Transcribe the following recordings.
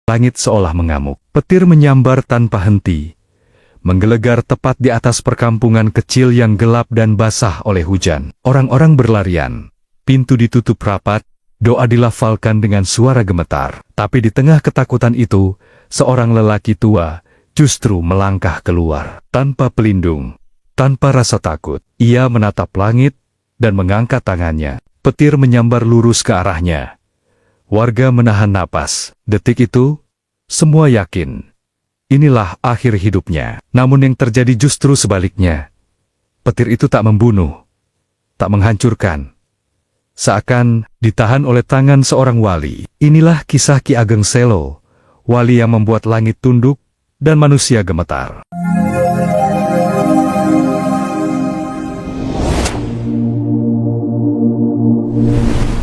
Langit seolah mengamuk. Petir menyambar tanpa henti, menggelegar tepat di atas perkampungan kecil yang gelap dan basah oleh hujan. Orang-orang berlarian. Pintu ditutup rapat, doa dilafalkan dengan suara gemetar. Tapi di tengah ketakutan itu, seorang lelaki tua justru melangkah keluar. Tanpa pelindung, tanpa rasa takut, ia menatap langit dan mengangkat tangannya. Petir menyambar lurus ke arahnya. Warga menahan napas. Detik itu, semua yakin inilah akhir hidupnya. Namun yang terjadi justru sebaliknya. Petir itu tak membunuh, tak menghancurkan. Seakan ditahan oleh tangan seorang wali. Inilah kisah Ki Ageng Selo, wali yang membuat langit tunduk dan manusia gemetar.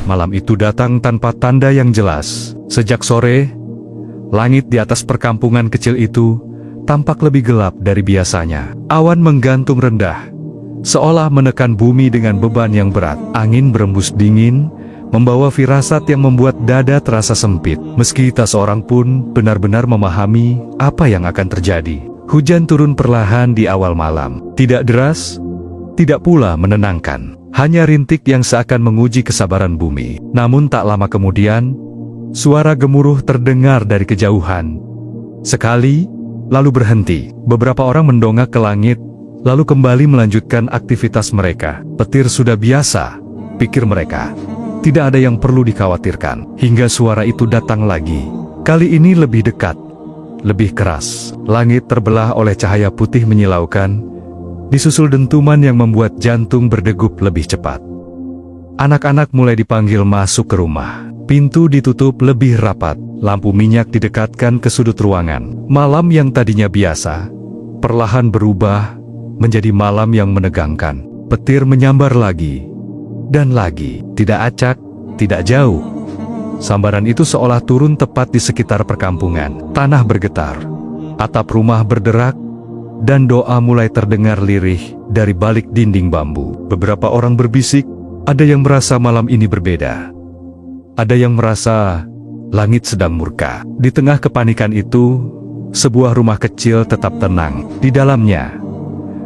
Malam itu datang tanpa tanda yang jelas. Sejak sore, langit di atas perkampungan kecil itu tampak lebih gelap dari biasanya. Awan menggantung rendah, seolah menekan bumi dengan beban yang berat. Angin berembus dingin, membawa firasat yang membuat dada terasa sempit. Meski tak seorang pun benar-benar memahami apa yang akan terjadi. Hujan turun perlahan di awal malam. Tidak deras, tidak pula menenangkan. Hanya rintik yang seakan menguji kesabaran bumi. Namun tak lama kemudian, suara gemuruh terdengar dari kejauhan. Sekali, lalu berhenti. Beberapa orang mendongak ke langit, lalu kembali melanjutkan aktivitas mereka. Petir sudah biasa, pikir mereka. Tidak ada yang perlu dikhawatirkan. Hingga suara itu datang lagi. Kali ini lebih dekat, lebih keras. Langit terbelah oleh cahaya putih menyilaukan, disusul dentuman yang membuat jantung berdegup lebih cepat. Anak-anak mulai dipanggil masuk ke rumah. Pintu ditutup lebih rapat, lampu minyak didekatkan ke sudut ruangan. Malam yang tadinya biasa, perlahan berubah menjadi malam yang menegangkan. Petir menyambar lagi, dan lagi. Tidak acak, tidak jauh. Sambaran itu seolah turun tepat di sekitar perkampungan. Tanah bergetar, atap rumah berderak, dan doa mulai terdengar lirih dari balik dinding bambu. Beberapa orang berbisik, ada yang merasa malam ini berbeda. Ada yang merasa langit sedang murka. Di tengah kepanikan itu, sebuah rumah kecil tetap tenang. Di dalamnya,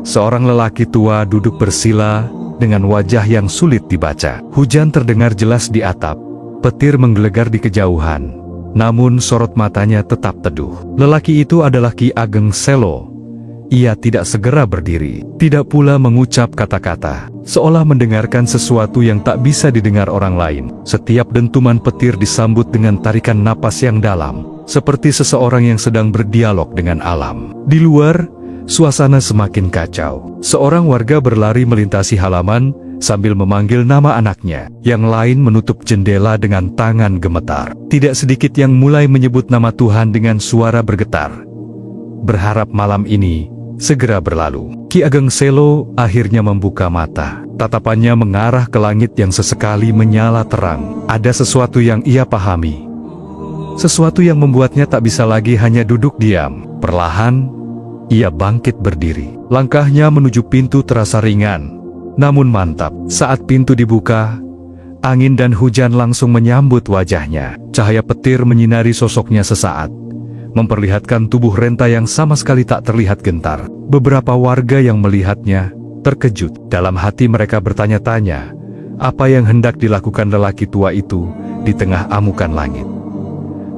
seorang lelaki tua duduk bersila dengan wajah yang sulit dibaca. Hujan terdengar jelas di atap, petir menggelegar di kejauhan. Namun sorot matanya tetap teduh. Lelaki itu adalah Ki Ageng Selo. Ia tidak segera berdiri, tidak pula mengucap kata-kata, seolah mendengarkan sesuatu yang tak bisa didengar orang lain. Setiap dentuman petir disambut dengan tarikan napas yang dalam, seperti seseorang yang sedang berdialog dengan alam. Di luar, suasana semakin kacau. Seorang warga berlari melintasi halaman sambil memanggil nama anaknya. Yang lain menutup jendela dengan tangan gemetar. Tidak sedikit yang mulai menyebut nama Tuhan dengan suara bergetar, berharap malam ini segera berlalu. Ki Ageng Selo akhirnya membuka mata. Tatapannya mengarah ke langit yang sesekali menyala terang. Ada sesuatu yang ia pahami. Sesuatu yang membuatnya tak bisa lagi hanya duduk diam. Perlahan, ia bangkit berdiri. Langkahnya menuju pintu terasa ringan, namun mantap. Saat pintu dibuka, angin dan hujan langsung menyambut wajahnya. Cahaya petir menyinari sosoknya sesaat, memperlihatkan tubuh renta yang sama sekali tak terlihat gentar. Beberapa warga yang melihatnya terkejut. Dalam hati mereka bertanya-tanya, apa yang hendak dilakukan lelaki tua itu di tengah amukan langit.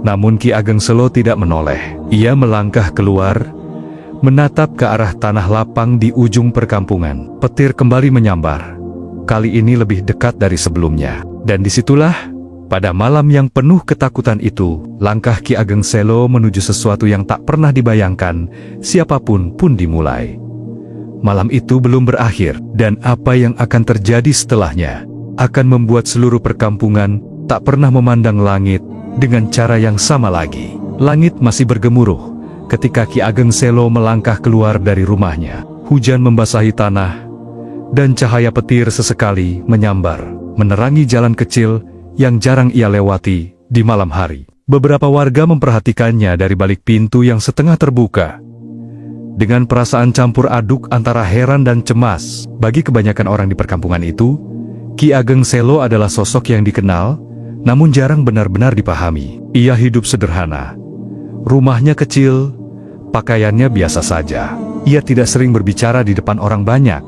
Namun Ki Ageng Selo tidak menoleh. Ia melangkah keluar, menatap ke arah tanah lapang di ujung perkampungan. Petir kembali menyambar, kali ini lebih dekat dari sebelumnya. Dan disitulah, pada malam yang penuh ketakutan itu, langkah Ki Ageng Selo menuju sesuatu yang tak pernah dibayangkan siapapun pun dimulai. Malam itu belum berakhir, dan apa yang akan terjadi setelahnya akan membuat seluruh perkampungan tak pernah memandang langit dengan cara yang sama lagi. Langit masih bergemuruh ketika Ki Ageng Selo melangkah keluar dari rumahnya. Hujan membasahi tanah, dan cahaya petir sesekali menyambar, menerangi jalan kecil yang jarang ia lewati di malam hari. Beberapa warga memperhatikannya dari balik pintu yang setengah terbuka, dengan perasaan campur aduk antara heran dan cemas. Bagi kebanyakan orang di perkampungan itu, Ki Ageng Selo adalah sosok yang dikenal, namun jarang benar-benar dipahami. Ia hidup sederhana, Rumahnya kecil, pakaiannya biasa saja. Ia tidak sering berbicara di depan orang banyak,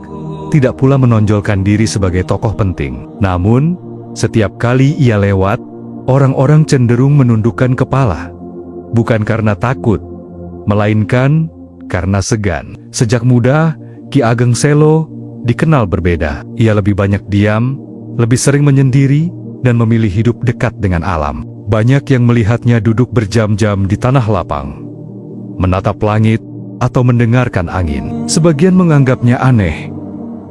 tidak pula menonjolkan diri sebagai tokoh penting. Namun, setiap kali ia lewat, orang-orang cenderung menundukkan kepala. Bukan karena takut, melainkan karena segan. Sejak muda, Ki Ageng Selo dikenal berbeda. Ia lebih banyak diam, lebih sering menyendiri, dan memilih hidup dekat dengan alam. Banyak yang melihatnya duduk berjam-jam di tanah lapang, menatap langit, atau mendengarkan angin. Sebagian menganggapnya aneh.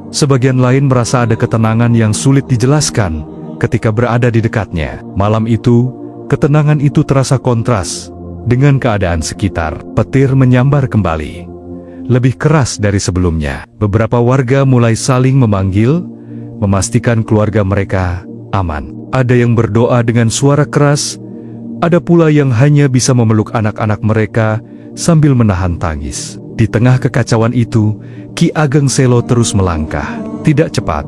Sebagian lain merasa ada ketenangan yang sulit dijelaskan ketika berada di dekatnya. Malam itu, ketenangan itu terasa kontras dengan keadaan sekitar. Petir menyambar kembali, lebih keras dari sebelumnya. Beberapa warga mulai saling memanggil, memastikan keluarga mereka aman. Ada yang berdoa dengan suara keras, ada pula yang hanya bisa memeluk anak-anak mereka sambil menahan tangis. Di tengah kekacauan itu, Ki Ageng Selo terus melangkah. Tidak cepat,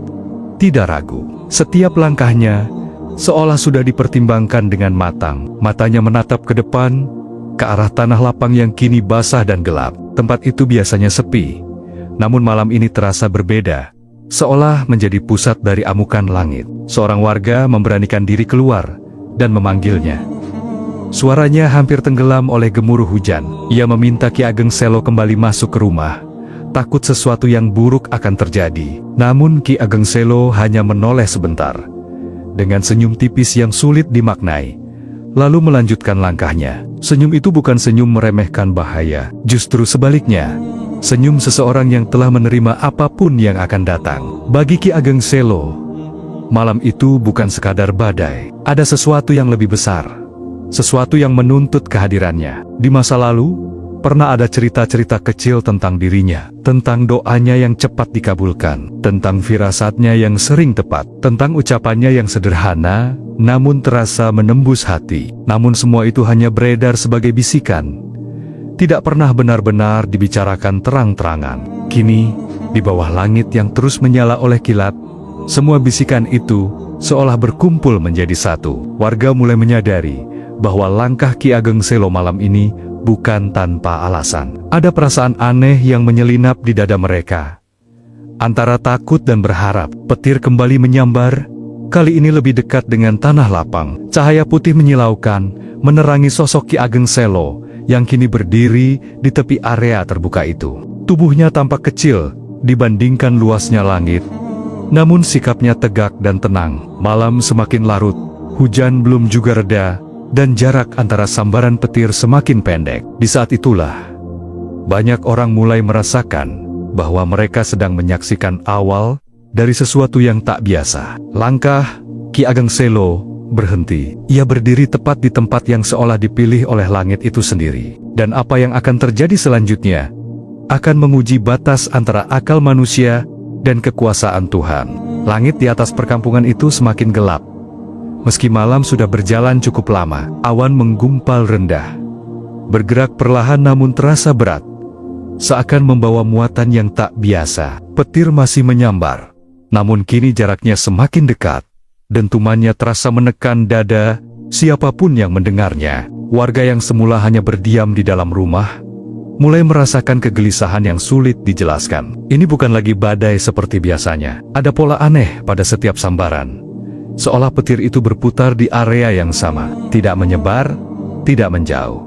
tidak ragu. Setiap langkahnya seolah sudah dipertimbangkan dengan matang. Matanya menatap ke depan, ke arah tanah lapang yang kini basah dan gelap. Tempat itu biasanya sepi, namun malam ini terasa berbeda, seolah menjadi pusat dari amukan langit. Seorang warga memberanikan diri keluar dan memanggilnya. Suaranya hampir tenggelam oleh gemuruh hujan. Ia meminta Ki Ageng Selo kembali masuk ke rumah, takut sesuatu yang buruk akan terjadi. Namun Ki Ageng Selo hanya menoleh sebentar, dengan senyum tipis yang sulit dimaknai, lalu melanjutkan langkahnya. Senyum itu bukan senyum meremehkan bahaya, justru sebaliknya, senyum seseorang yang telah menerima apapun yang akan datang. Bagi Ki Ageng Selo, malam itu bukan sekadar badai. Ada sesuatu yang lebih besar, sesuatu yang menuntut kehadirannya. Di masa lalu, pernah ada cerita-cerita kecil tentang dirinya, tentang doanya yang cepat dikabulkan, tentang firasatnya yang sering tepat, tentang ucapannya yang sederhana, namun terasa menembus hati. Namun semua itu hanya beredar sebagai bisikan, tidak pernah benar-benar dibicarakan terang-terangan. Kini, di bawah langit yang terus menyala oleh kilat, semua bisikan itu seolah berkumpul menjadi satu. Warga mulai menyadari bahwa langkah Ki Ageng Selo malam ini bukan tanpa alasan. Ada perasaan aneh yang menyelinap di dada mereka. Antara takut dan berharap, petir kembali menyambar, kali ini lebih dekat dengan tanah lapang. Cahaya putih menyilaukan, menerangi sosok Ki Ageng Selo yang kini berdiri di tepi area terbuka itu. Tubuhnya tampak kecil dibandingkan luasnya langit, namun sikapnya tegak dan tenang. Malam semakin larut, hujan belum juga reda, dan jarak antara sambaran petir semakin pendek. Di saat itulah, banyak orang mulai merasakan bahwa mereka sedang menyaksikan awal dari sesuatu yang tak biasa. Langkah Ki Ageng Selo berhenti. Ia berdiri tepat di tempat yang seolah dipilih oleh langit itu sendiri. Dan apa yang akan terjadi selanjutnya akan menguji batas antara akal manusia dan kekuasaan Tuhan. Langit di atas perkampungan itu semakin gelap. Meski malam sudah berjalan cukup lama, awan menggumpal rendah, bergerak perlahan namun terasa berat, seakan membawa muatan yang tak biasa. Petir masih menyambar, namun kini jaraknya semakin dekat, dentumannya terasa menekan dada siapapun yang mendengarnya. Warga yang semula hanya berdiam di dalam rumah, mulai merasakan kegelisahan yang sulit dijelaskan. Ini bukan lagi badai seperti biasanya. Ada pola aneh pada setiap sambaran, seolah petir itu berputar di area yang sama, tidak menyebar, tidak menjauh,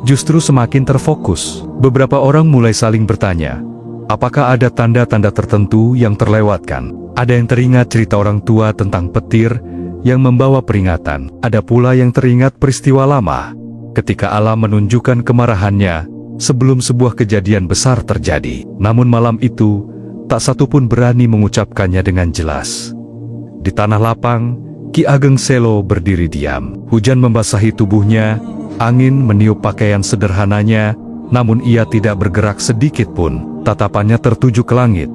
justru semakin terfokus. Beberapa orang mulai saling bertanya, apakah ada tanda-tanda tertentu yang terlewatkan? Ada yang teringat cerita orang tua tentang petir yang membawa peringatan. Ada pula yang teringat peristiwa lama, ketika alam menunjukkan kemarahannya sebelum sebuah kejadian besar terjadi. Namun malam itu, tak satu pun berani mengucapkannya dengan jelas. Di tanah lapang, Ki Ageng Selo berdiri diam. Hujan membasahi tubuhnya, angin meniup pakaian sederhananya, namun ia tidak bergerak sedikit pun. Tatapannya tertuju ke langit,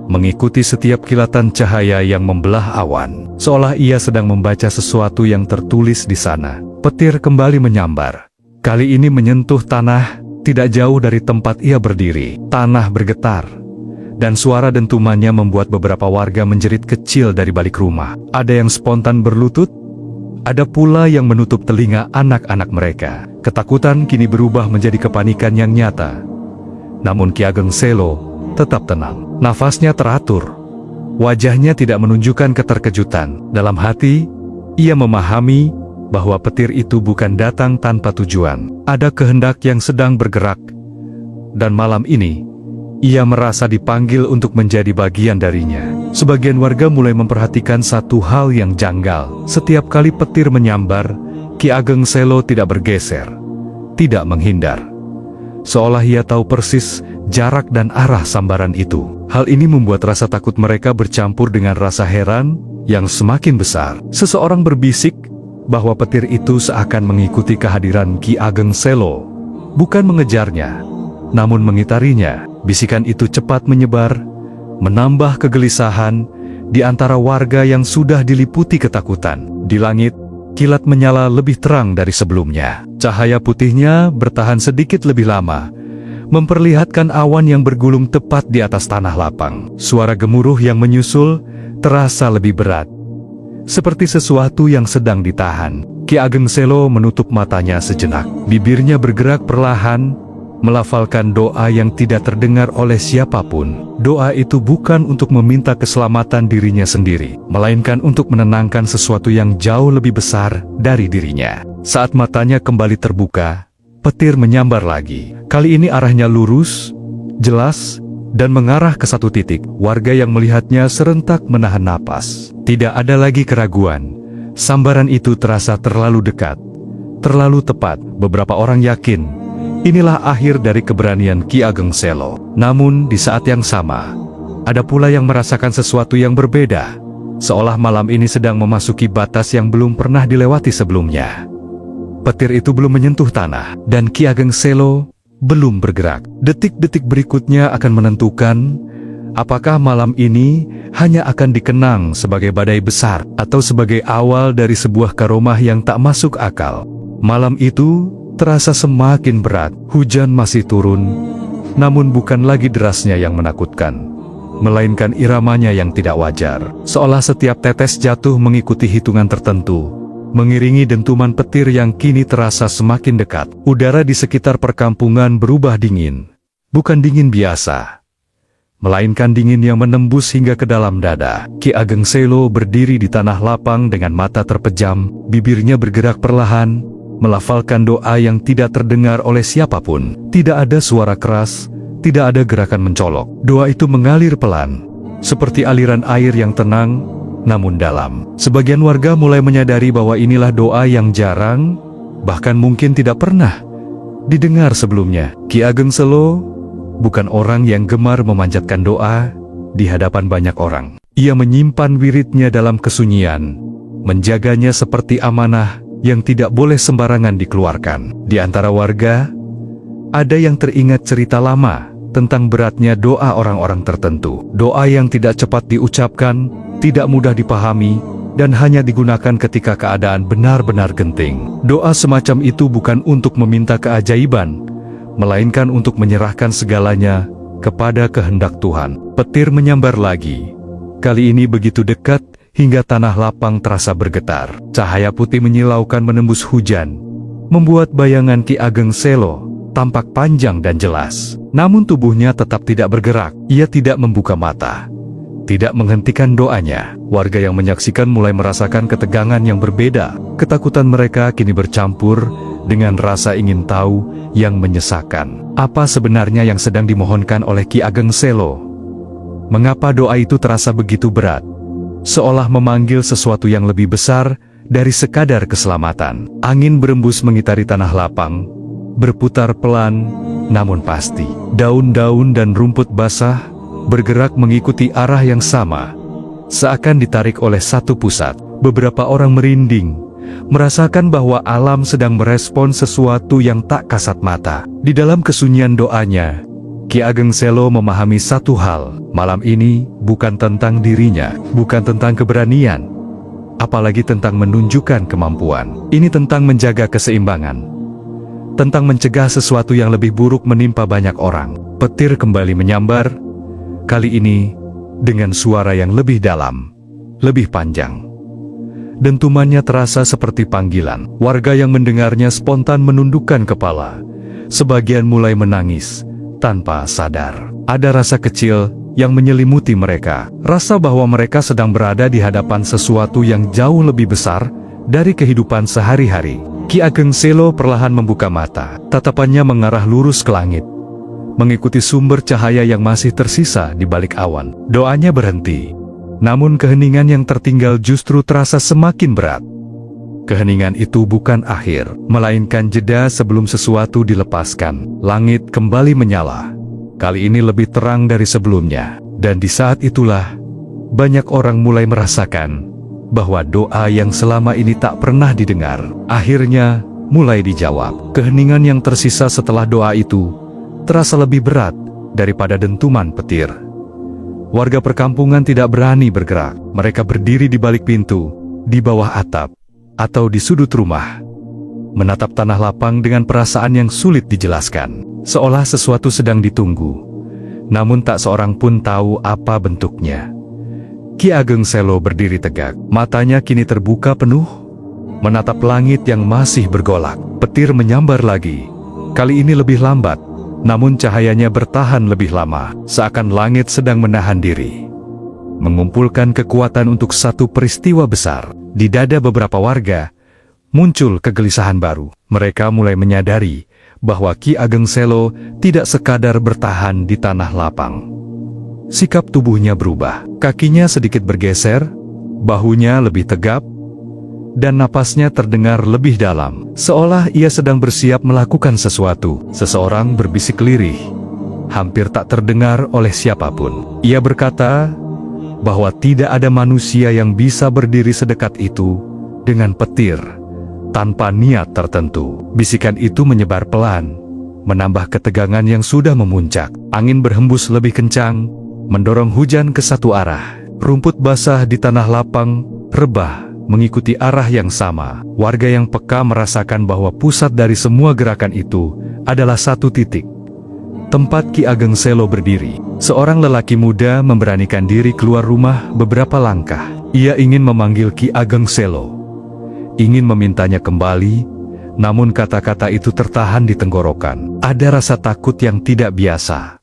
mengikuti setiap kilatan cahaya yang membelah awan, seolah ia sedang membaca sesuatu yang tertulis di sana. Petir kembali menyambar. Kali ini menyentuh tanah, tidak jauh dari tempat ia berdiri. Tanah bergetar, dan suara dentumannya membuat beberapa warga menjerit kecil dari balik rumah. Ada yang spontan berlutut, ada pula yang menutup telinga anak-anak mereka. Ketakutan kini berubah menjadi kepanikan yang nyata. Namun Ki Ageng Selo tetap tenang. Nafasnya teratur. Wajahnya tidak menunjukkan keterkejutan. Dalam hati, ia memahami bahwa petir itu bukan datang tanpa tujuan. Ada kehendak yang sedang bergerak. Dan malam ini, ia merasa dipanggil untuk menjadi bagian darinya. Sebagian warga mulai memperhatikan satu hal yang janggal. Setiap kali petir menyambar, Ki Ageng Selo tidak bergeser, tidak menghindar. Seolah ia tahu persis jarak dan arah sambaran itu. Hal ini membuat rasa takut mereka bercampur dengan rasa heran yang semakin besar. Seseorang berbisik bahwa petir itu seakan mengikuti kehadiran Ki Ageng Selo, bukan mengejarnya, namun mengitarinya. Bisikan itu cepat menyebar, menambah kegelisahan di antara warga yang sudah diliputi ketakutan. Di langit, kilat menyala lebih terang dari sebelumnya. Cahaya putihnya bertahan sedikit lebih lama, memperlihatkan awan yang bergulung tepat di atas tanah lapang. Suara gemuruh yang menyusul terasa lebih berat, seperti sesuatu yang sedang ditahan. Ki Ageng Selo menutup matanya sejenak. Bibirnya bergerak perlahan, melafalkan doa yang tidak terdengar oleh siapapun. Doa itu bukan untuk meminta keselamatan dirinya sendiri, melainkan untuk menenangkan sesuatu yang jauh lebih besar dari dirinya. Saat matanya kembali terbuka, petir menyambar lagi. Kali ini arahnya lurus, jelas, dan mengarah ke satu titik. Warga yang melihatnya serentak menahan napas. Tidak ada lagi keraguan. Sambaran itu terasa terlalu dekat, terlalu tepat. Beberapa orang yakin inilah akhir dari keberanian Ki Ageng Selo. Namun di saat yang sama, ada pula yang merasakan sesuatu yang berbeda. Seolah malam ini sedang memasuki batas yang belum pernah dilewati sebelumnya. Petir itu belum menyentuh tanah, dan Ki Ageng Selo belum bergerak. Detik-detik berikutnya akan menentukan apakah malam ini hanya akan dikenang sebagai badai besar, atau sebagai awal dari sebuah karomah yang tak masuk akal. Malam itu terasa semakin berat. Hujan masih turun, namun bukan lagi derasnya yang menakutkan, melainkan iramanya yang tidak wajar. Seolah setiap tetes jatuh mengikuti hitungan tertentu, mengiringi dentuman petir yang kini terasa semakin dekat. Udara di sekitar perkampungan berubah dingin. Bukan dingin biasa, melainkan dingin yang menembus hingga ke dalam dada. Ki Ageng Selo berdiri di tanah lapang dengan mata terpejam. Bibirnya bergerak perlahan, melafalkan doa yang tidak terdengar oleh siapapun. Tidak ada suara keras, tidak ada gerakan mencolok. Doa itu mengalir pelan, seperti aliran air yang tenang, namun dalam. Sebagian warga mulai menyadari bahwa inilah doa yang jarang, bahkan mungkin tidak pernah didengar sebelumnya. Ki Ageng Selo bukan orang yang gemar memanjatkan doa di hadapan banyak orang. Ia menyimpan wiridnya dalam kesunyian, menjaganya seperti amanah yang tidak boleh sembarangan dikeluarkan. Di antara warga, ada yang teringat cerita lama tentang beratnya doa orang-orang tertentu. Doa yang tidak cepat diucapkan, tidak mudah dipahami, dan hanya digunakan ketika keadaan benar-benar genting. Doa semacam itu bukan untuk meminta keajaiban, melainkan untuk menyerahkan segalanya kepada kehendak Tuhan. Petir menyambar lagi. Kali ini begitu dekat, hingga tanah lapang terasa bergetar. Cahaya putih menyilaukan menembus hujan, membuat bayangan Ki Ageng Selo tampak panjang dan jelas. Namun tubuhnya tetap tidak bergerak. Ia tidak membuka mata, tidak menghentikan doanya. Warga yang menyaksikan mulai merasakan ketegangan yang berbeda. Ketakutan mereka kini bercampur dengan rasa ingin tahu yang menyesakan. Apa sebenarnya yang sedang dimohonkan oleh Ki Ageng Selo? Mengapa doa itu terasa begitu berat? Seolah memanggil sesuatu yang lebih besar dari sekadar keselamatan. Angin berembus mengitari tanah lapang, berputar pelan, namun pasti. Daun-daun dan rumput basah bergerak mengikuti arah yang sama, seakan ditarik oleh satu pusat. Beberapa orang merinding, merasakan bahwa alam sedang merespon sesuatu yang tak kasat mata. Di dalam kesunyian doanya, Ki Ageng Selo memahami satu hal. Malam ini bukan tentang dirinya, bukan tentang keberanian, apalagi tentang menunjukkan kemampuan. Ini tentang menjaga keseimbangan, tentang mencegah sesuatu yang lebih buruk menimpa banyak orang. Petir kembali menyambar, kali ini dengan suara yang lebih dalam, lebih panjang. Dentumannya terasa seperti panggilan. Warga yang mendengarnya spontan menundukkan kepala. Sebagian mulai menangis tanpa sadar. Ada rasa kecil yang menyelimuti mereka. Rasa bahwa mereka sedang berada di hadapan sesuatu yang jauh lebih besar dari kehidupan sehari-hari. Ki Ageng Selo perlahan membuka mata. Tatapannya mengarah lurus ke langit, mengikuti sumber cahaya yang masih tersisa di balik awan. Doanya berhenti. Namun keheningan yang tertinggal justru terasa semakin berat. Keheningan itu bukan akhir, melainkan jeda sebelum sesuatu dilepaskan. Langit kembali menyala. Kali ini lebih terang dari sebelumnya. Dan di saat itulah, banyak orang mulai merasakan bahwa doa yang selama ini tak pernah didengar, akhirnya mulai dijawab. Keheningan yang tersisa setelah doa itu terasa lebih berat daripada dentuman petir. Warga perkampungan tidak berani bergerak. Mereka berdiri di balik pintu, di bawah atap, atau di sudut rumah, menatap tanah lapang dengan perasaan yang sulit dijelaskan. Seolah sesuatu sedang ditunggu, namun tak seorang pun tahu apa bentuknya. Ki Ageng Selo berdiri tegak. Matanya kini terbuka penuh, menatap langit yang masih bergolak. Petir menyambar lagi. Kali ini lebih lambat, namun cahayanya bertahan lebih lama, seakan langit sedang menahan diri, mengumpulkan kekuatan untuk satu peristiwa besar. Di dada beberapa warga muncul kegelisahan baru. Mereka mulai menyadari bahwa Ki Ageng Selo tidak sekadar bertahan di tanah lapang. Sikap tubuhnya berubah. Kakinya sedikit bergeser, bahunya lebih tegap, dan napasnya terdengar lebih dalam, seolah ia sedang bersiap melakukan sesuatu. Seseorang berbisik lirih, hampir tak terdengar oleh siapapun. Ia berkata bahwa tidak ada manusia yang bisa berdiri sedekat itu dengan petir tanpa niat tertentu. Bisikan itu menyebar pelan, menambah ketegangan yang sudah memuncak. Angin berhembus lebih kencang, mendorong hujan ke satu arah. Rumput basah di tanah lapang rebah mengikuti arah yang sama. Warga yang peka merasakan bahwa pusat dari semua gerakan itu adalah satu titik, tempat Ki Ageng Selo berdiri. Seorang lelaki muda memberanikan diri keluar rumah beberapa langkah. Ia ingin memanggil Ki Ageng Selo, ingin memintanya kembali, namun kata-kata itu tertahan di tenggorokan. Ada rasa takut yang tidak biasa.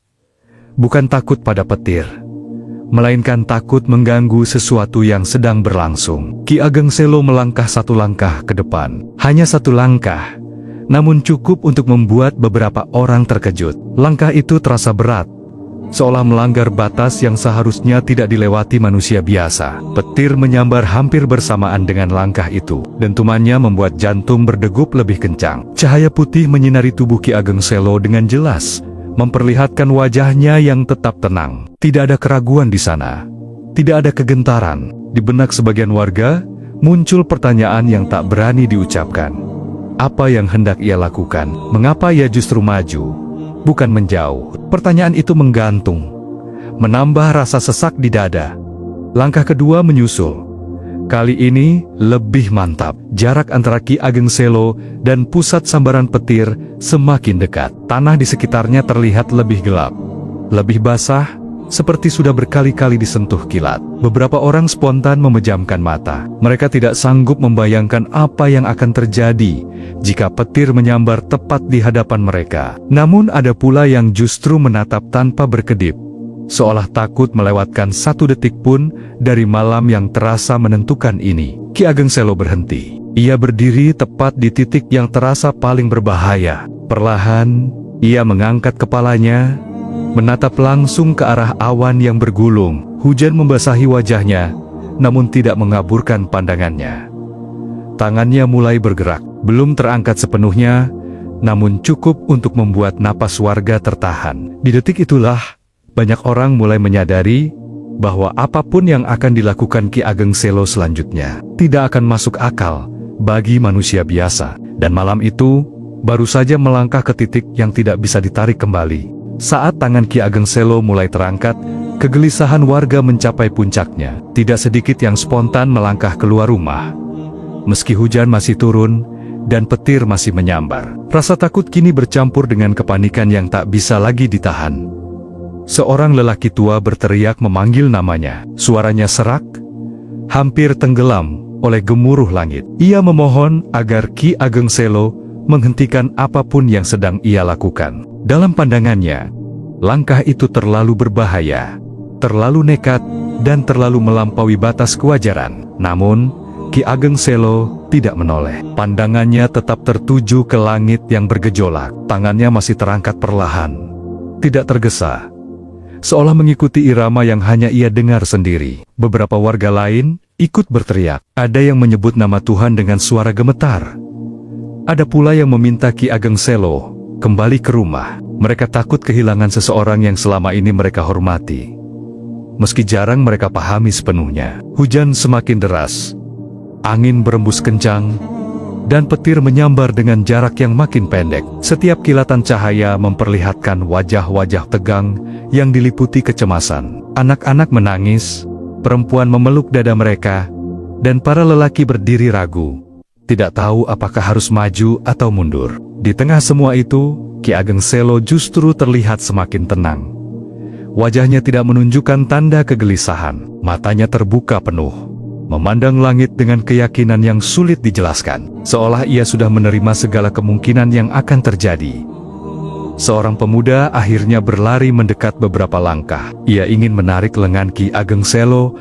Bukan takut pada petir, melainkan takut mengganggu sesuatu yang sedang berlangsung. Ki Ageng Selo melangkah satu langkah ke depan. Hanya satu langkah, namun cukup untuk membuat beberapa orang terkejut. Langkah itu terasa berat, seolah melanggar batas yang seharusnya tidak dilewati manusia biasa. Petir menyambar hampir bersamaan dengan langkah itu. Dentumannya membuat jantung berdegup lebih kencang. Cahaya putih menyinari tubuh Ki Ageng Selo dengan jelas, memperlihatkan wajahnya yang tetap tenang. Tidak ada keraguan di sana, tidak ada kegentaran. Di benak sebagian warga muncul pertanyaan yang tak berani diucapkan. Apa yang hendak ia lakukan? Mengapa ia justru maju, bukan menjauh? Pertanyaan itu menggantung, menambah rasa sesak di dada. Langkah kedua menyusul. Kali ini lebih mantap. Jarak antara Ki Ageng Selo dan pusat sambaran petir semakin dekat. Tanah di sekitarnya terlihat lebih gelap, lebih basah, seperti sudah berkali-kali disentuh kilat. Beberapa orang spontan memejamkan mata. Mereka tidak sanggup membayangkan apa yang akan terjadi jika petir menyambar tepat di hadapan mereka. Namun ada pula yang justru menatap tanpa berkedip, seolah takut melewatkan satu detik pun dari malam yang terasa menentukan ini. Ki Ageng Selo berhenti. Ia berdiri tepat di titik yang terasa paling berbahaya. Perlahan, ia mengangkat kepalanya, menatap langsung ke arah awan yang bergulung. Hujan membasahi wajahnya, namun tidak mengaburkan pandangannya. Tangannya mulai bergerak, belum terangkat sepenuhnya, namun cukup untuk membuat napas warga tertahan. Di detik itulah, banyak orang mulai menyadari bahwa apapun yang akan dilakukan Ki Ageng Selo selanjutnya tidak akan masuk akal bagi manusia biasa. Dan malam itu baru saja melangkah ke titik yang tidak bisa ditarik kembali. Saat tangan Ki Ageng Selo mulai terangkat, kegelisahan warga mencapai puncaknya. Tidak sedikit yang spontan melangkah keluar rumah, meski hujan masih turun dan petir masih menyambar. Rasa takut kini bercampur dengan kepanikan yang tak bisa lagi ditahan. Seorang lelaki tua berteriak memanggil namanya. Suaranya serak, hampir tenggelam oleh gemuruh langit. Ia memohon agar Ki Ageng Selo menghentikan apapun yang sedang ia lakukan. Dalam pandangannya, langkah itu terlalu berbahaya, terlalu nekat, dan terlalu melampaui batas kewajaran. Namun, Ki Ageng Selo tidak menoleh. Pandangannya tetap tertuju ke langit yang bergejolak. Tangannya masih terangkat perlahan, tidak tergesa, seolah mengikuti irama yang hanya ia dengar sendiri. Beberapa warga lain ikut berteriak. Ada yang menyebut nama Tuhan dengan suara gemetar. Ada pula yang meminta Ki Ageng Selo kembali ke rumah. Mereka takut kehilangan seseorang yang selama ini mereka hormati, meski jarang mereka pahami sepenuhnya. Hujan semakin deras, angin berembus kencang, dan petir menyambar dengan jarak yang makin pendek. Setiap kilatan cahaya memperlihatkan wajah-wajah tegang yang diliputi kecemasan. Anak-anak menangis, perempuan memeluk dada mereka, dan para lelaki berdiri ragu, tidak tahu apakah harus maju atau mundur. Di tengah semua itu, Ki Ageng Selo justru terlihat semakin tenang. Wajahnya tidak menunjukkan tanda kegelisahan, matanya terbuka penuh, memandang langit dengan keyakinan yang sulit dijelaskan, seolah ia sudah menerima segala kemungkinan yang akan terjadi. Seorang pemuda akhirnya berlari mendekat beberapa langkah. Ia ingin menarik lengan Ki Ageng Selo,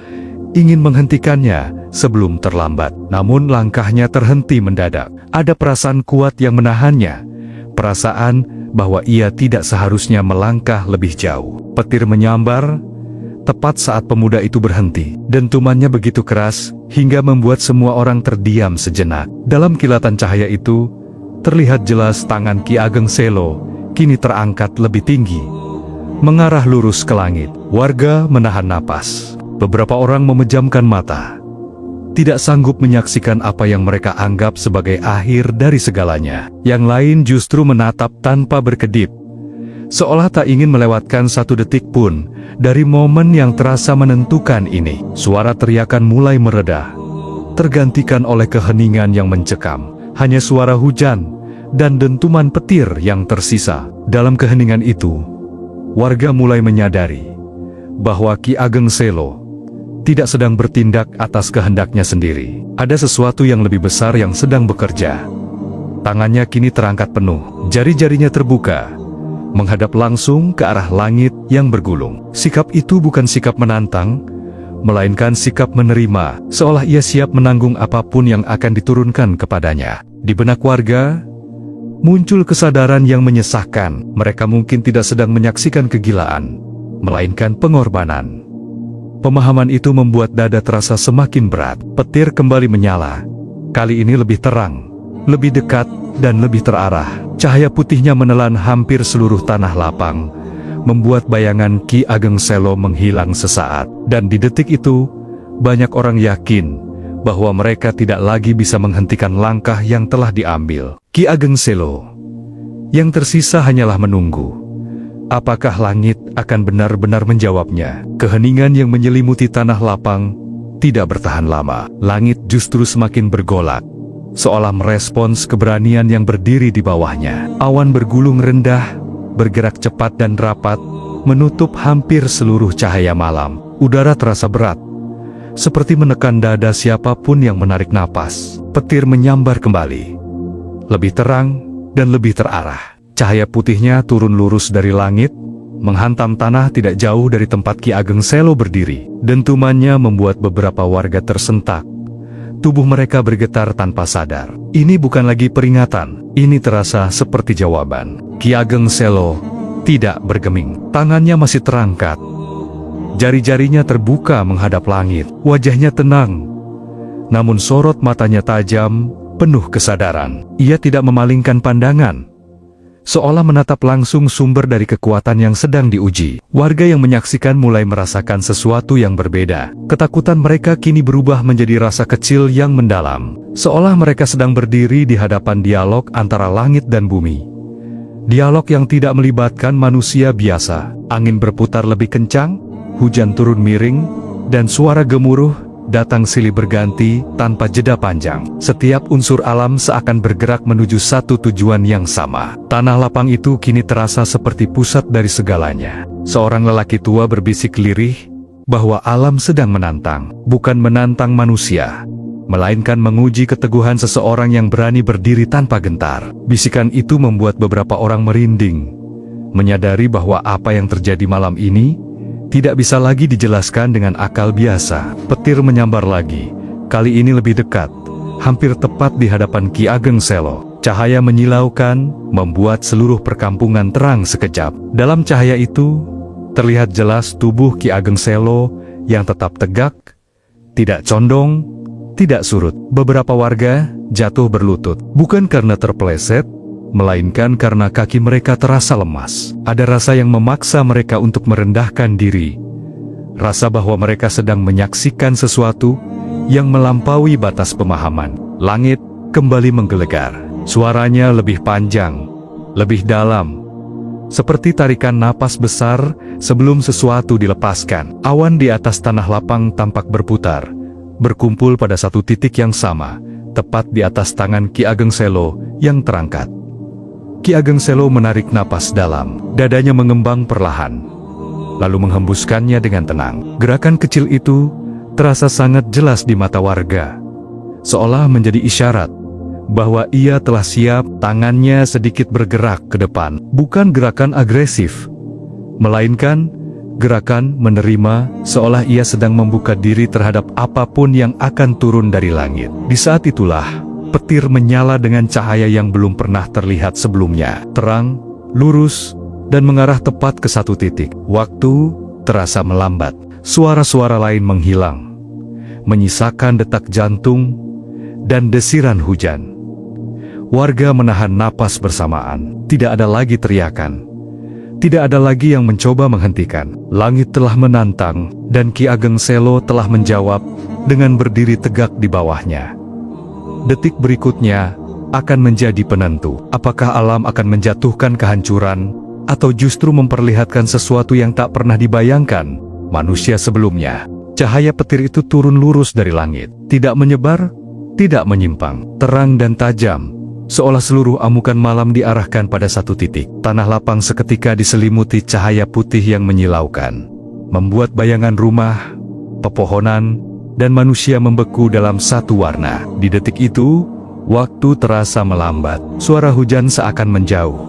ingin menghentikannya sebelum terlambat. Namun langkahnya terhenti mendadak. Ada perasaan kuat yang menahannya, perasaan bahwa ia tidak seharusnya melangkah lebih jauh. Petir menyambar tepat saat pemuda itu berhenti. Dentumannya begitu keras hingga membuat semua orang terdiam sejenak. Dalam kilatan cahaya itu, terlihat jelas tangan Ki Ageng Selo kini terangkat lebih tinggi, mengarah lurus ke langit. Warga menahan napas. Beberapa orang memejamkan mata, tidak sanggup menyaksikan apa yang mereka anggap sebagai akhir dari segalanya. Yang lain justru menatap tanpa berkedip, seolah tak ingin melewatkan satu detik pun dari momen yang terasa menentukan ini. Suara teriakan mulai mereda, tergantikan oleh keheningan yang mencekam. Hanya suara hujan dan dentuman petir yang tersisa. Dalam keheningan itu, warga mulai menyadari bahwa Ki Ageng Selo tidak sedang bertindak atas kehendaknya sendiri. Ada sesuatu yang lebih besar yang sedang bekerja. Tangannya kini terangkat penuh, jari-jarinya terbuka, menghadap langsung ke arah langit yang bergulung. Sikap itu bukan sikap menantang, melainkan sikap menerima, seolah ia siap menanggung apapun yang akan diturunkan kepadanya. Di benak warga muncul kesadaran yang menyesakkan. Mereka mungkin tidak sedang menyaksikan kegilaan, melainkan pengorbanan. Pemahaman itu membuat dada terasa semakin berat. Petir kembali menyala, kali ini lebih terang, lebih dekat, dan lebih terarah. Cahaya putihnya menelan hampir seluruh tanah lapang, membuat bayangan Ki Ageng Selo menghilang sesaat. Dan di detik itu, banyak orang yakin bahwa mereka tidak lagi bisa menghentikan langkah yang telah diambil. Ki Ageng Selo yang tersisa hanyalah menunggu. Apakah langit akan benar-benar menjawabnya? Keheningan yang menyelimuti tanah lapang tidak bertahan lama. Langit justru semakin bergolak, seolah merespons keberanian yang berdiri di bawahnya. Awan bergulung rendah, bergerak cepat dan rapat, menutup hampir seluruh cahaya malam. Udara terasa berat, seperti menekan dada siapapun yang menarik napas. Petir menyambar kembali, lebih terang dan lebih terarah. Cahaya putihnya turun lurus dari langit, menghantam tanah tidak jauh dari tempat Ki Ageng Selo berdiri. Dentumannya membuat beberapa warga tersentak. Tubuh mereka bergetar tanpa sadar. Ini bukan lagi peringatan, ini terasa seperti jawaban. Ki Ageng Selo tidak bergeming. Tangannya masih terangkat, jari-jarinya terbuka menghadap langit. Wajahnya tenang, namun sorot matanya tajam, penuh kesadaran. Ia tidak memalingkan pandangan, seolah menatap langsung sumber dari kekuatan yang sedang diuji. Warga yang menyaksikan mulai merasakan sesuatu yang berbeda. Ketakutan mereka kini berubah menjadi rasa kecil yang mendalam, seolah mereka sedang berdiri di hadapan dialog antara langit dan bumi. Dialog yang tidak melibatkan manusia biasa. Angin berputar lebih kencang, hujan turun miring, dan suara gemuruh datang silih berganti tanpa jeda panjang. Setiap unsur alam seakan bergerak menuju satu tujuan yang sama. Tanah lapang itu kini terasa seperti pusat dari segalanya. Seorang lelaki tua berbisik lirih bahwa alam sedang menantang, bukan menantang manusia, melainkan menguji keteguhan seseorang yang berani berdiri tanpa gentar. Bisikan itu membuat beberapa orang merinding, menyadari bahwa apa yang terjadi malam ini tidak bisa lagi dijelaskan dengan akal biasa. Petir menyambar lagi, kali ini lebih dekat, hampir tepat di hadapan Ki Ageng Selo. Cahaya menyilaukan, membuat seluruh perkampungan terang sekejap. Dalam cahaya itu, terlihat jelas tubuh Ki Ageng Selo yang tetap tegak, tidak condong, tidak surut. Beberapa warga jatuh berlutut, bukan karena terpeleset, melainkan karena kaki mereka terasa lemas. Ada rasa yang memaksa mereka untuk merendahkan diri, rasa bahwa mereka sedang menyaksikan sesuatu yang melampaui batas pemahaman. Langit kembali menggelegar, suaranya lebih panjang, lebih dalam, seperti tarikan napas besar sebelum sesuatu dilepaskan. Awan di atas tanah lapang tampak berputar, berkumpul pada satu titik yang sama, tepat di atas tangan Ki Ageng Selo yang terangkat. Ki Ageng Selo menarik napas dalam, dadanya mengembang perlahan, lalu menghembuskannya dengan tenang. Gerakan kecil itu terasa sangat jelas di mata warga, seolah menjadi isyarat bahwa ia telah siap. Tangannya sedikit bergerak ke depan, bukan gerakan agresif, melainkan gerakan menerima, seolah ia sedang membuka diri terhadap apapun yang akan turun dari langit. Di saat itulah, petir menyala dengan cahaya yang belum pernah terlihat sebelumnya. Terang, lurus, dan mengarah tepat ke satu titik. Waktu terasa melambat. Suara-suara lain menghilang, menyisakan detak jantung dan desiran hujan. Warga menahan napas bersamaan. Tidak ada lagi teriakan. Tidak ada lagi yang mencoba menghentikan. Langit telah menantang, dan Ki Ageng Selo telah menjawab dengan berdiri tegak di bawahnya. Detik berikutnya akan menjadi penentu. Apakah alam akan menjatuhkan kehancuran, atau justru memperlihatkan sesuatu yang tak pernah dibayangkan manusia sebelumnya? Cahaya petir itu turun lurus dari langit, tidak menyebar, tidak menyimpang, terang dan tajam, seolah seluruh amukan malam diarahkan pada satu titik. Tanah lapang seketika diselimuti cahaya putih yang menyilaukan, membuat bayangan rumah, pepohonan, dan manusia membeku dalam satu warna. Di detik itu, waktu terasa melambat. Suara hujan seakan menjauh.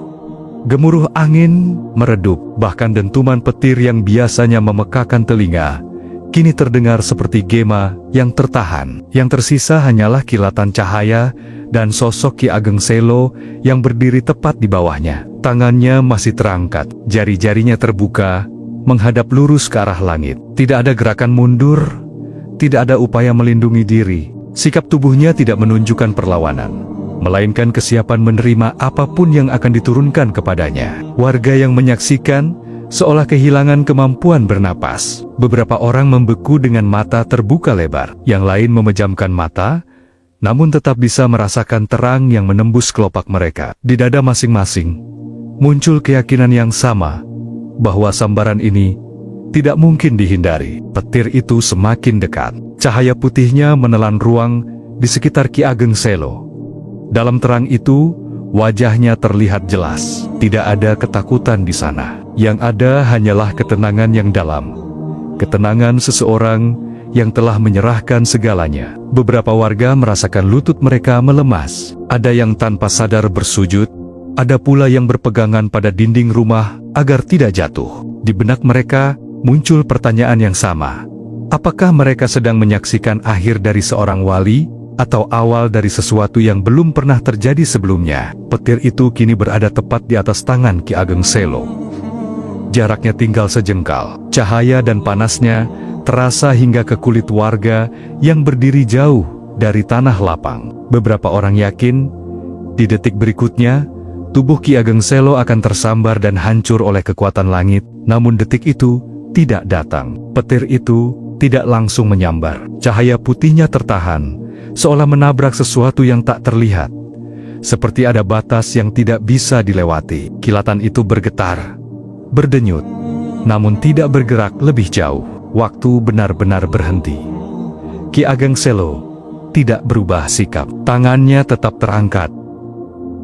Gemuruh angin meredup, bahkan dentuman petir yang biasanya memekakan telinga kini terdengar seperti gema yang tertahan. Yang tersisa hanyalah kilatan cahaya dan sosok Ki Ageng Selo yang berdiri tepat di bawahnya. Tangannya masih terangkat, jari-jarinya terbuka, menghadap lurus ke arah langit. Tidak ada gerakan mundur, tidak ada upaya melindungi diri. Sikap tubuhnya tidak menunjukkan perlawanan, melainkan kesiapan menerima apapun yang akan diturunkan kepadanya. Warga yang menyaksikan seolah kehilangan kemampuan bernapas. Beberapa orang membeku dengan mata terbuka lebar, yang lain memejamkan mata, namun tetap bisa merasakan terang yang menembus kelopak mereka. Di dada masing-masing muncul keyakinan yang sama, bahwa sambaran ini tidak mungkin dihindari. Petir itu semakin dekat. Cahaya putihnya menelan ruang di sekitar Ki Ageng Selo. Dalam terang itu, wajahnya terlihat jelas. Tidak ada ketakutan di sana. Yang ada hanyalah ketenangan yang dalam. Ketenangan seseorang yang telah menyerahkan segalanya. Beberapa warga merasakan lutut mereka melemas. Ada yang tanpa sadar bersujud, ada pula yang berpegangan pada dinding rumah agar tidak jatuh. Di benak mereka muncul pertanyaan yang sama. Apakah mereka sedang menyaksikan akhir dari seorang wali, atau awal dari sesuatu yang belum pernah terjadi sebelumnya? Petir itu kini berada tepat di atas tangan Ki Ageng Selo. Jaraknya tinggal sejengkal. Cahaya dan panasnya terasa hingga ke kulit warga yang berdiri jauh dari tanah lapang. Beberapa orang yakin, di detik berikutnya, tubuh Ki Ageng Selo akan tersambar dan hancur oleh kekuatan langit. Namun detik itu tidak datang. Petir itu tidak langsung menyambar. Cahaya putihnya tertahan, seolah menabrak sesuatu yang tak terlihat. Seperti ada batas yang tidak bisa dilewati. Kilatan itu bergetar, berdenyut, namun tidak bergerak lebih jauh. Waktu benar-benar berhenti. Ki Ageng Selo tidak berubah sikap. Tangannya tetap terangkat.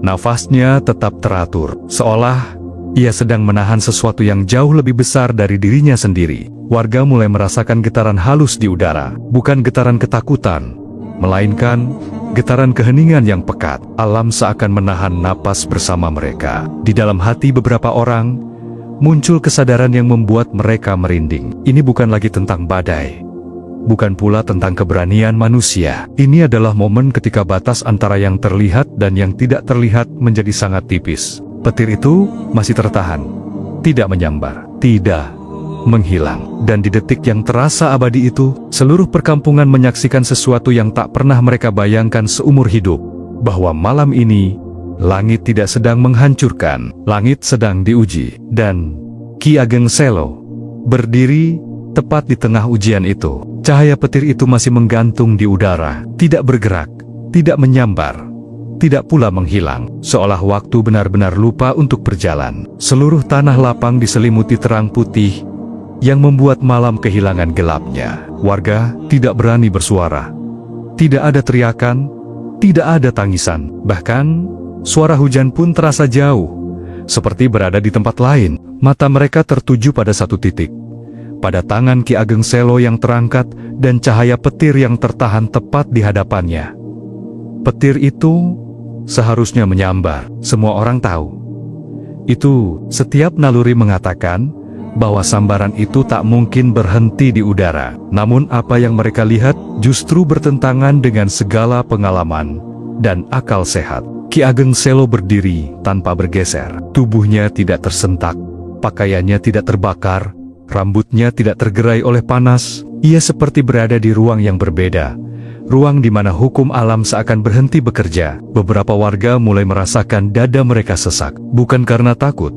Nafasnya tetap teratur, seolah ia sedang menahan sesuatu yang jauh lebih besar dari dirinya sendiri. Warga mulai merasakan getaran halus di udara, bukan getaran ketakutan, melainkan getaran keheningan yang pekat. Alam seakan menahan napas bersama mereka. Di dalam hati beberapa orang, muncul kesadaran yang membuat mereka merinding. Ini bukan lagi tentang badai. Bukan pula tentang keberanian manusia. Ini adalah momen ketika batas antara yang terlihat dan yang tidak terlihat menjadi sangat tipis. Petir itu masih tertahan. Tidak menyambar. Tidak menghilang. Dan di detik yang terasa abadi itu, seluruh perkampungan menyaksikan sesuatu yang tak pernah mereka bayangkan seumur hidup. Bahwa malam ini, langit tidak sedang menghancurkan, langit sedang diuji. Dan Ki Ageng Selo berdiri tepat di tengah ujian itu. Cahaya petir itu masih menggantung di udara, tidak bergerak, tidak menyambar, tidak pula menghilang, seolah waktu benar-benar lupa untuk berjalan. Seluruh tanah lapang diselimuti terang putih yang membuat malam kehilangan gelapnya. Warga tidak berani bersuara. Tidak ada teriakan, tidak ada tangisan. Bahkan, suara hujan pun terasa jauh, seperti berada di tempat lain. Mata mereka tertuju pada satu titik, pada tangan Ki Ageng Selo yang terangkat dan cahaya petir yang tertahan tepat di hadapannya. Petir itu seharusnya menyambar, semua orang tahu. Itu setiap naluri mengatakan bahwa sambaran itu tak mungkin berhenti di udara. Namun apa yang mereka lihat justru bertentangan dengan segala pengalaman dan akal sehat. Ki Ageng Selo berdiri tanpa bergeser. Tubuhnya tidak tersentak, pakaiannya tidak terbakar, rambutnya tidak tergerai oleh panas. Ia seperti berada di ruang yang berbeda, ruang di mana hukum alam seakan berhenti bekerja. Beberapa warga mulai merasakan dada mereka sesak, bukan karena takut,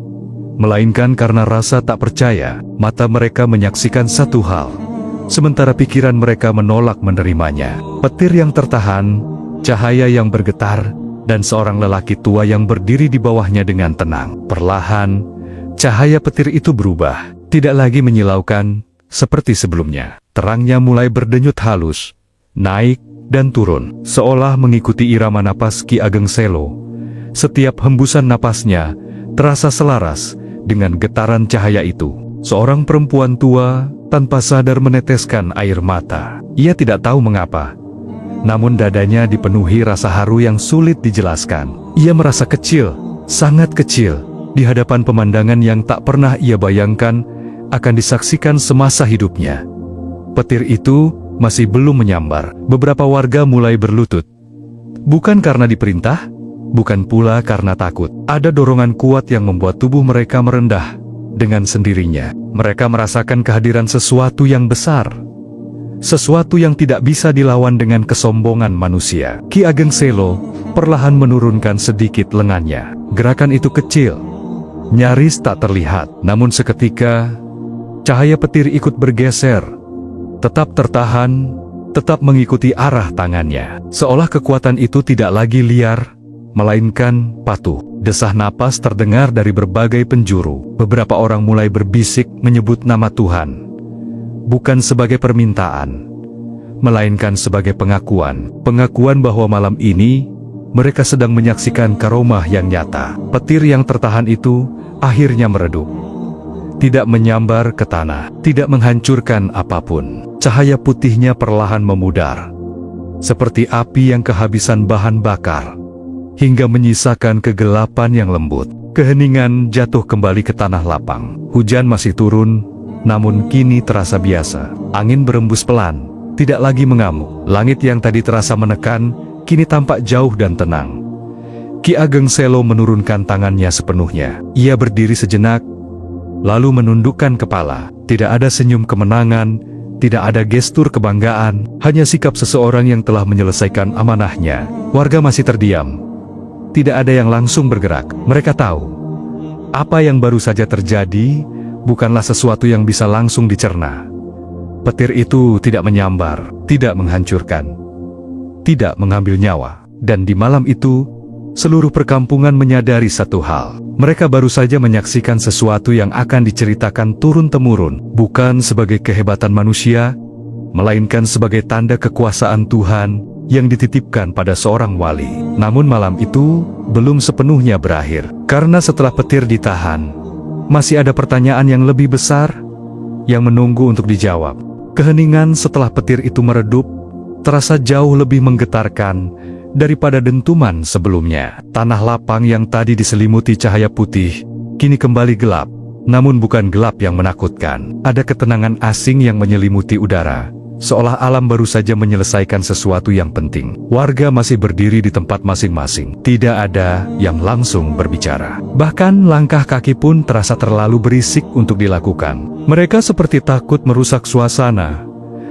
melainkan karena rasa tak percaya. Mata mereka menyaksikan satu hal, sementara pikiran mereka menolak menerimanya. Petir yang tertahan, cahaya yang bergetar, dan seorang lelaki tua yang berdiri di bawahnya dengan tenang. Perlahan, cahaya petir itu berubah. Tidak lagi menyilaukan seperti sebelumnya. Terangnya mulai berdenyut halus, naik dan turun, seolah mengikuti irama napas Ki Ageng Selo. Setiap hembusan napasnya terasa selaras dengan getaran cahaya itu. Seorang perempuan tua tanpa sadar meneteskan air mata. Ia tidak tahu mengapa, namun dadanya dipenuhi rasa haru yang sulit dijelaskan. Ia merasa kecil, sangat kecil, di hadapan pemandangan yang tak pernah ia bayangkan akan disaksikan semasa hidupnya. Petir itu masih belum menyambar. Beberapa warga mulai berlutut. Bukan karena diperintah, bukan pula karena takut. Ada dorongan kuat yang membuat tubuh mereka merendah dengan sendirinya. Mereka merasakan kehadiran sesuatu yang besar, sesuatu yang tidak bisa dilawan dengan kesombongan manusia. Ki Ageng Selo perlahan menurunkan sedikit lengannya. Gerakan itu kecil, nyaris tak terlihat. Namun seketika, cahaya petir ikut bergeser, tetap tertahan, tetap mengikuti arah tangannya. Seolah kekuatan itu tidak lagi liar, melainkan patuh. Desah napas terdengar dari berbagai penjuru. Beberapa orang mulai berbisik menyebut nama Tuhan, bukan sebagai permintaan, melainkan sebagai pengakuan. Pengakuan bahwa malam ini mereka sedang menyaksikan karomah yang nyata. Petir yang tertahan itu akhirnya meredup. Tidak menyambar ke tanah, tidak menghancurkan apapun. Cahaya putihnya perlahan memudar, seperti api yang kehabisan bahan bakar, hingga menyisakan kegelapan yang lembut. Keheningan jatuh kembali ke tanah lapang. Hujan masih turun, namun kini terasa biasa. Angin berembus pelan, tidak lagi mengamuk. Langit yang tadi terasa menekan, kini tampak jauh dan tenang. Ki Ageng Selo menurunkan tangannya sepenuhnya. Ia berdiri sejenak, lalu menundukkan kepala. Tidak ada senyum kemenangan, tidak ada gestur kebanggaan, hanya sikap seseorang yang telah menyelesaikan amanahnya. Warga masih terdiam. Tidak ada yang langsung bergerak. Mereka tahu, apa yang baru saja terjadi bukanlah sesuatu yang bisa langsung dicerna. Petir itu tidak menyambar, tidak menghancurkan, tidak mengambil nyawa. Dan di malam itu, seluruh perkampungan menyadari satu hal. Mereka baru saja menyaksikan sesuatu yang akan diceritakan turun-temurun, bukan sebagai kehebatan manusia, melainkan sebagai tanda kekuasaan Tuhan yang dititipkan pada seorang wali. Namun malam itu belum sepenuhnya berakhir, karena setelah petir ditahan, masih ada pertanyaan yang lebih besar yang menunggu untuk dijawab. Keheningan setelah petir itu meredup terasa jauh lebih menggetarkan daripada dentuman sebelumnya. Tanah lapang yang tadi diselimuti cahaya putih, kini kembali gelap. Namun bukan gelap yang menakutkan. Ada ketenangan asing yang menyelimuti udara, seolah alam baru saja menyelesaikan sesuatu yang penting. Warga masih berdiri di tempat masing-masing. Tidak ada yang langsung berbicara. Bahkan langkah kaki pun terasa terlalu berisik untuk dilakukan. Mereka seperti takut merusak suasana,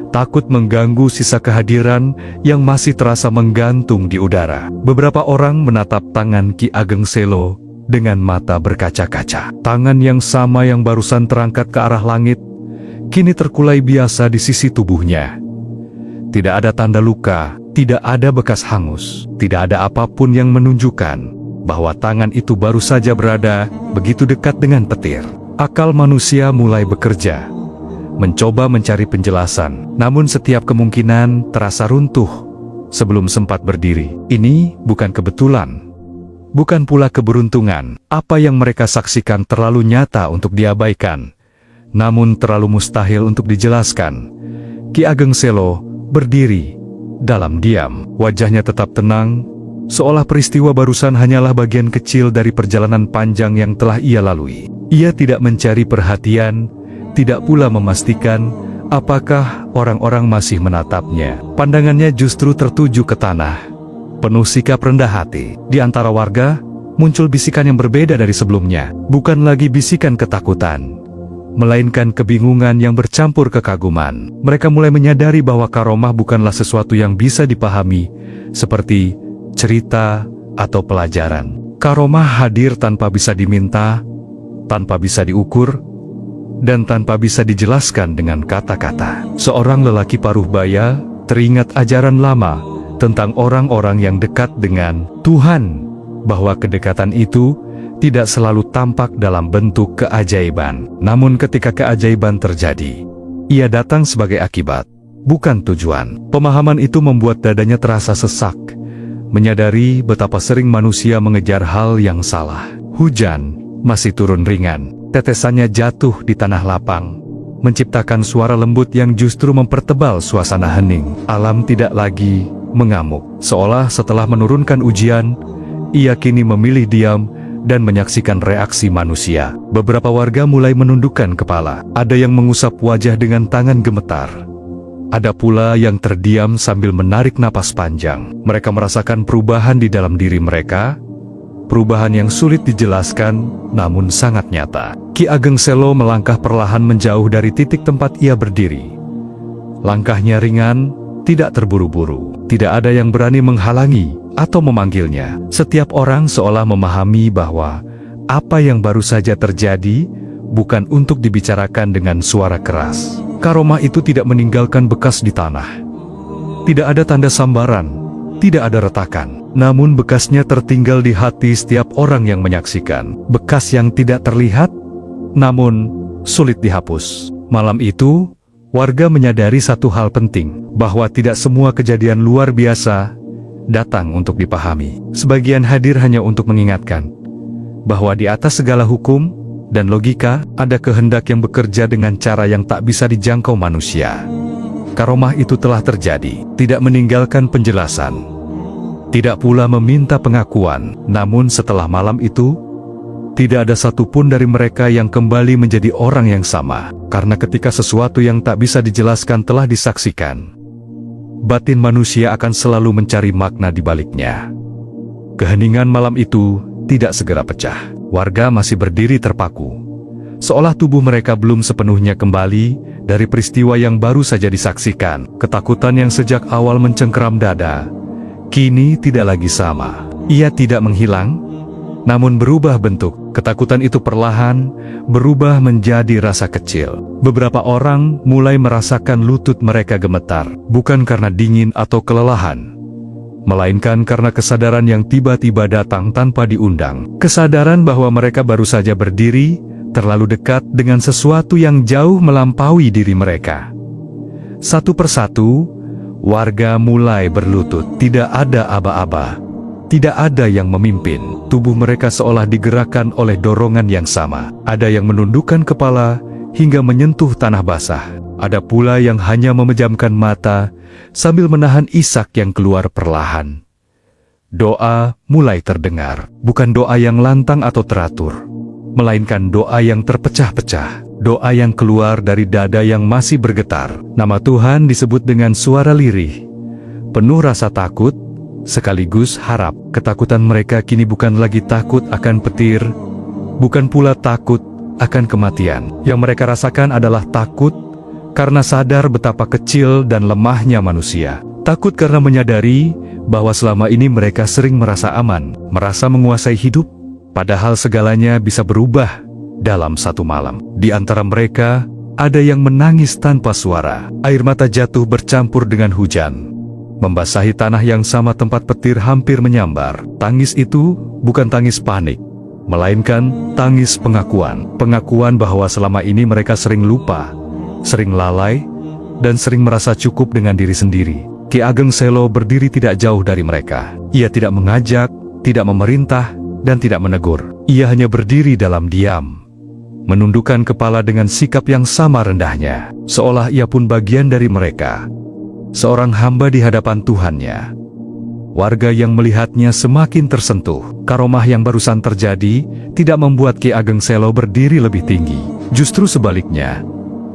takut mengganggu sisa kehadiran yang masih terasa menggantung di udara. Beberapa orang menatap tangan Ki Ageng Selo dengan mata berkaca-kaca. Tangan yang sama yang barusan terangkat ke arah langit, kini terkulai biasa di sisi tubuhnya. Tidak ada tanda luka, tidak ada bekas hangus, tidak ada apapun yang menunjukkan bahwa tangan itu baru saja berada begitu dekat dengan petir. Akal manusia mulai bekerja, mencoba mencari penjelasan, namun setiap kemungkinan terasa runtuh sebelum sempat berdiri. Ini bukan kebetulan, bukan pula keberuntungan. Apa yang mereka saksikan terlalu nyata untuk diabaikan, namun terlalu mustahil untuk dijelaskan. Ki Ageng Selo berdiri dalam diam. Wajahnya tetap tenang, seolah peristiwa barusan hanyalah bagian kecil dari perjalanan panjang yang telah ia lalui. Ia tidak mencari perhatian, tidak pula memastikan apakah orang-orang masih menatapnya. Pandangannya justru tertuju ke tanah, penuh sikap rendah hati. Di antara warga, muncul bisikan yang berbeda dari sebelumnya. Bukan lagi bisikan ketakutan, melainkan kebingungan yang bercampur kekaguman. Mereka mulai menyadari bahwa karomah bukanlah sesuatu yang bisa dipahami, seperti cerita atau pelajaran. Karomah hadir tanpa bisa diminta, tanpa bisa diukur, dan tanpa bisa dijelaskan dengan kata-kata. Seorang lelaki paruh baya teringat ajaran lama tentang orang-orang yang dekat dengan Tuhan, bahwa kedekatan itu tidak selalu tampak dalam bentuk keajaiban. Namun ketika keajaiban terjadi, ia datang sebagai akibat, bukan tujuan. Pemahaman itu membuat dadanya terasa sesak, menyadari betapa sering manusia mengejar hal yang salah. Hujan masih turun ringan, tetesannya jatuh di tanah lapang, menciptakan suara lembut yang justru mempertebal suasana hening. Alam tidak lagi mengamuk, seolah setelah menurunkan ujian, ia kini memilih diam dan menyaksikan reaksi manusia. Beberapa warga mulai menundukkan kepala. Ada yang mengusap wajah dengan tangan gemetar. Ada pula yang terdiam sambil menarik napas panjang. Mereka merasakan perubahan di dalam diri mereka, perubahan yang sulit dijelaskan, namun sangat nyata. Ki Ageng Selo melangkah perlahan menjauh dari titik tempat ia berdiri. Langkahnya ringan, tidak terburu-buru. Tidak ada yang berani menghalangi atau memanggilnya. Setiap orang seolah memahami bahwa apa yang baru saja terjadi bukan untuk dibicarakan dengan suara keras. Karomah itu tidak meninggalkan bekas di tanah. Tidak ada tanda sambaran, tidak ada retakan. Namun bekasnya tertinggal di hati setiap orang yang menyaksikan. Bekas yang tidak terlihat, namun sulit dihapus. Malam itu, warga menyadari satu hal penting, bahwa tidak semua kejadian luar biasa datang untuk dipahami. Sebagian hadir hanya untuk mengingatkan bahwa di atas segala hukum dan logika, ada kehendak yang bekerja dengan cara yang tak bisa dijangkau manusia. Karomah itu telah terjadi, tidak meninggalkan penjelasan, tidak pula meminta pengakuan. Namun setelah malam itu, tidak ada satupun dari mereka yang kembali menjadi orang yang sama. Karena ketika sesuatu yang tak bisa dijelaskan telah disaksikan, batin manusia akan selalu mencari makna di baliknya. Keheningan malam itu tidak segera pecah. Warga masih berdiri terpaku, seolah tubuh mereka belum sepenuhnya kembali dari peristiwa yang baru saja disaksikan. Ketakutan yang sejak awal mencengkeram dada, kini tidak lagi sama. Ia tidak menghilang, namun berubah bentuk. Ketakutan itu perlahan berubah menjadi rasa kecil. Beberapa orang mulai merasakan lutut mereka gemetar, bukan karena dingin atau kelelahan, melainkan karena kesadaran yang tiba-tiba datang tanpa diundang. Kesadaran bahwa mereka baru saja berdiri terlalu dekat dengan sesuatu yang jauh melampaui diri mereka. Satu persatu, warga mulai berlutut. Tidak ada aba-aba, tidak ada yang memimpin. Tubuh mereka seolah digerakkan oleh dorongan yang sama. Ada yang menundukkan kepala hingga menyentuh tanah basah. Ada pula yang hanya memejamkan mata sambil menahan isak yang keluar perlahan. Doa mulai terdengar, bukan doa yang lantang atau teratur, melainkan doa yang terpecah-pecah, doa yang keluar dari dada yang masih bergetar. Nama Tuhan disebut dengan suara lirih, penuh rasa takut, sekaligus harap. Ketakutan mereka kini bukan lagi takut akan petir, bukan pula takut akan kematian. Yang mereka rasakan adalah takut karena sadar betapa kecil dan lemahnya manusia. Takut karena menyadari bahwa selama ini mereka sering merasa aman, merasa menguasai hidup, padahal segalanya bisa berubah dalam satu malam. Di antara mereka, ada yang menangis tanpa suara. Air mata jatuh bercampur dengan hujan, membasahi tanah yang sama tempat petir hampir menyambar. Tangis itu bukan tangis panik, melainkan tangis pengakuan. Pengakuan bahwa selama ini mereka sering lupa, sering lalai, dan sering merasa cukup dengan diri sendiri. Ki Ageng Selo berdiri tidak jauh dari mereka. Ia tidak mengajak, tidak memerintah, dan tidak menegur. Ia hanya berdiri dalam diam, menundukkan kepala dengan sikap yang sama rendahnya, seolah ia pun bagian dari mereka, seorang hamba di hadapan Tuhannya. Warga yang melihatnya semakin tersentuh. Karomah yang barusan terjadi tidak membuat Ki Ageng Selo berdiri lebih tinggi. Justru sebaliknya,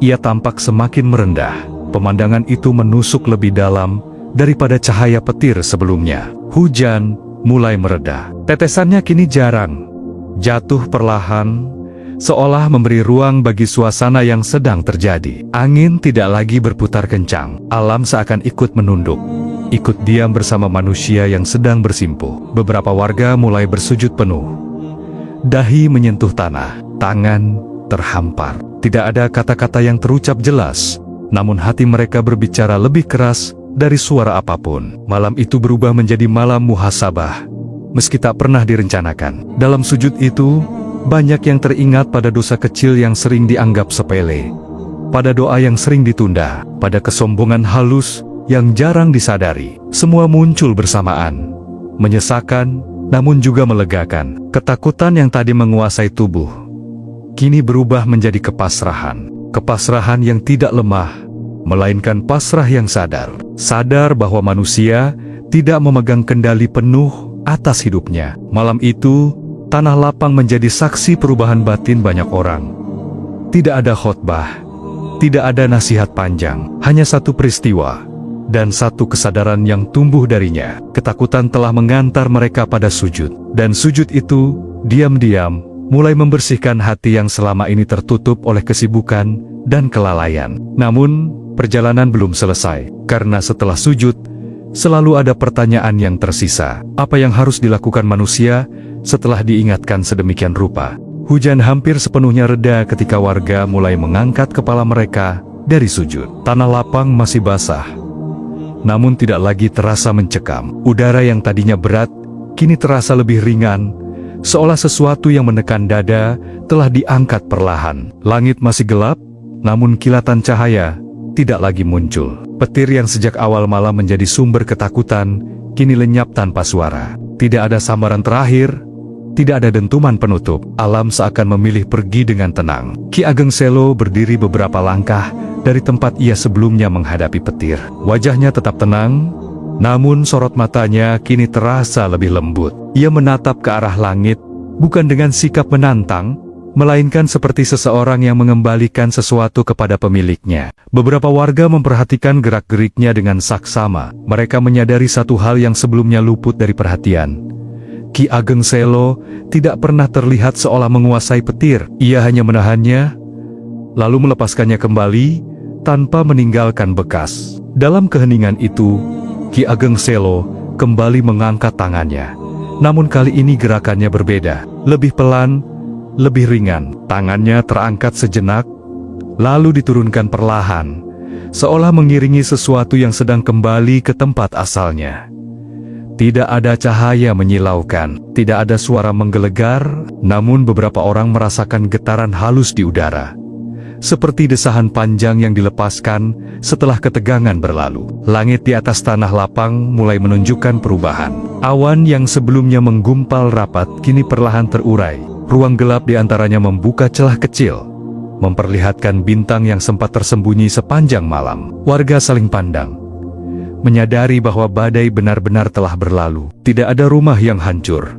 ia tampak semakin merendah. Pemandangan itu menusuk lebih dalam daripada cahaya petir sebelumnya. Hujan mulai mereda. Tetesannya kini jarang, jatuh perlahan, seolah memberi ruang bagi suasana yang sedang terjadi. Angin tidak lagi berputar kencang. Alam seakan ikut menunduk, ikut diam bersama manusia yang sedang bersimpuh. Beberapa warga mulai bersujud penuh. Dahi menyentuh tanah, tangan terhampar. Tidak ada kata-kata yang terucap jelas, namun hati mereka berbicara lebih keras dari suara apapun. Malam itu berubah menjadi malam muhasabah, meski tak pernah direncanakan. Dalam sujud itu, banyak yang teringat pada dosa kecil yang sering dianggap sepele, pada doa yang sering ditunda, pada kesombongan halus yang jarang disadari. Semua muncul bersamaan, menyesakan, namun juga melegakan. Ketakutan yang tadi menguasai tubuh, kini berubah menjadi kepasrahan. Kepasrahan yang tidak lemah, melainkan pasrah yang sadar. Sadar bahwa manusia tidak memegang kendali penuh atas hidupnya. Malam itu, tanah lapang menjadi saksi perubahan batin banyak orang. Tidak ada khotbah, tidak ada nasihat panjang, hanya satu peristiwa dan satu kesadaran yang tumbuh darinya. Ketakutan telah mengantar mereka pada sujud, dan sujud itu diam-diam mulai membersihkan hati yang selama ini tertutup oleh kesibukan dan kelalaian. Namun, perjalanan belum selesai, karena setelah sujud, selalu ada pertanyaan yang tersisa. Apa yang harus dilakukan manusia setelah diingatkan sedemikian rupa? Hujan hampir sepenuhnya reda ketika warga mulai mengangkat kepala mereka dari sujud. Tanah lapang masih basah, namun tidak lagi terasa mencekam. Udara yang tadinya berat, kini terasa lebih ringan, seolah sesuatu yang menekan dada telah diangkat perlahan. Langit masih gelap, namun kilatan cahaya tidak lagi muncul. Petir yang sejak awal malam menjadi sumber ketakutan, kini lenyap tanpa suara. Tidak ada sambaran terakhir, tidak ada dentuman penutup. Alam seakan memilih pergi dengan tenang. Ki Ageng Selo berdiri beberapa langkah dari tempat ia sebelumnya menghadapi petir. Wajahnya tetap tenang, namun sorot matanya kini terasa lebih lembut. Ia menatap ke arah langit, bukan dengan sikap menantang, melainkan seperti seseorang yang mengembalikan sesuatu kepada pemiliknya. Beberapa warga memperhatikan gerak-geriknya dengan saksama. Mereka menyadari satu hal yang sebelumnya luput dari perhatian. Ki Ageng Selo tidak pernah terlihat seolah menguasai petir. Ia hanya menahannya, lalu melepaskannya kembali, tanpa meninggalkan bekas. Dalam keheningan itu, Ki Ageng Selo kembali mengangkat tangannya. Namun kali ini gerakannya berbeda, lebih pelan, lebih ringan. Tangannya terangkat sejenak, lalu diturunkan perlahan, seolah mengiringi sesuatu yang sedang kembali ke tempat asalnya. Tidak ada cahaya menyilaukan, tidak ada suara menggelegar, namun beberapa orang merasakan getaran halus di udara, seperti desahan panjang yang dilepaskan setelah ketegangan berlalu. Langit di atas tanah lapang mulai menunjukkan perubahan. Awan yang sebelumnya menggumpal rapat kini perlahan terurai. Ruang gelap di antaranya membuka celah kecil, memperlihatkan bintang yang sempat tersembunyi sepanjang malam. Warga saling pandang, menyadari bahwa badai benar-benar telah berlalu. Tidak ada rumah yang hancur,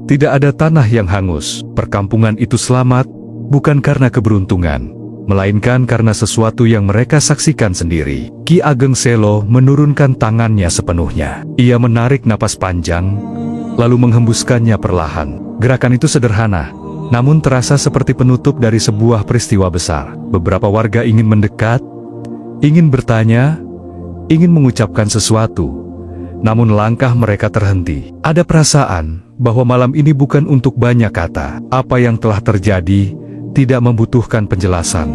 tidak ada tanah yang hangus. Perkampungan itu selamat, bukan karena keberuntungan, melainkan karena sesuatu yang mereka saksikan sendiri. Ki Ageng Selo menurunkan tangannya sepenuhnya. Ia menarik napas panjang, lalu menghembuskannya perlahan. Gerakan itu sederhana, namun terasa seperti penutup dari sebuah peristiwa besar. Beberapa warga ingin mendekat, ingin bertanya, ingin mengucapkan sesuatu, namun langkah mereka terhenti. Ada perasaan bahwa malam ini bukan untuk banyak kata. Apa yang telah terjadi tidak membutuhkan penjelasan,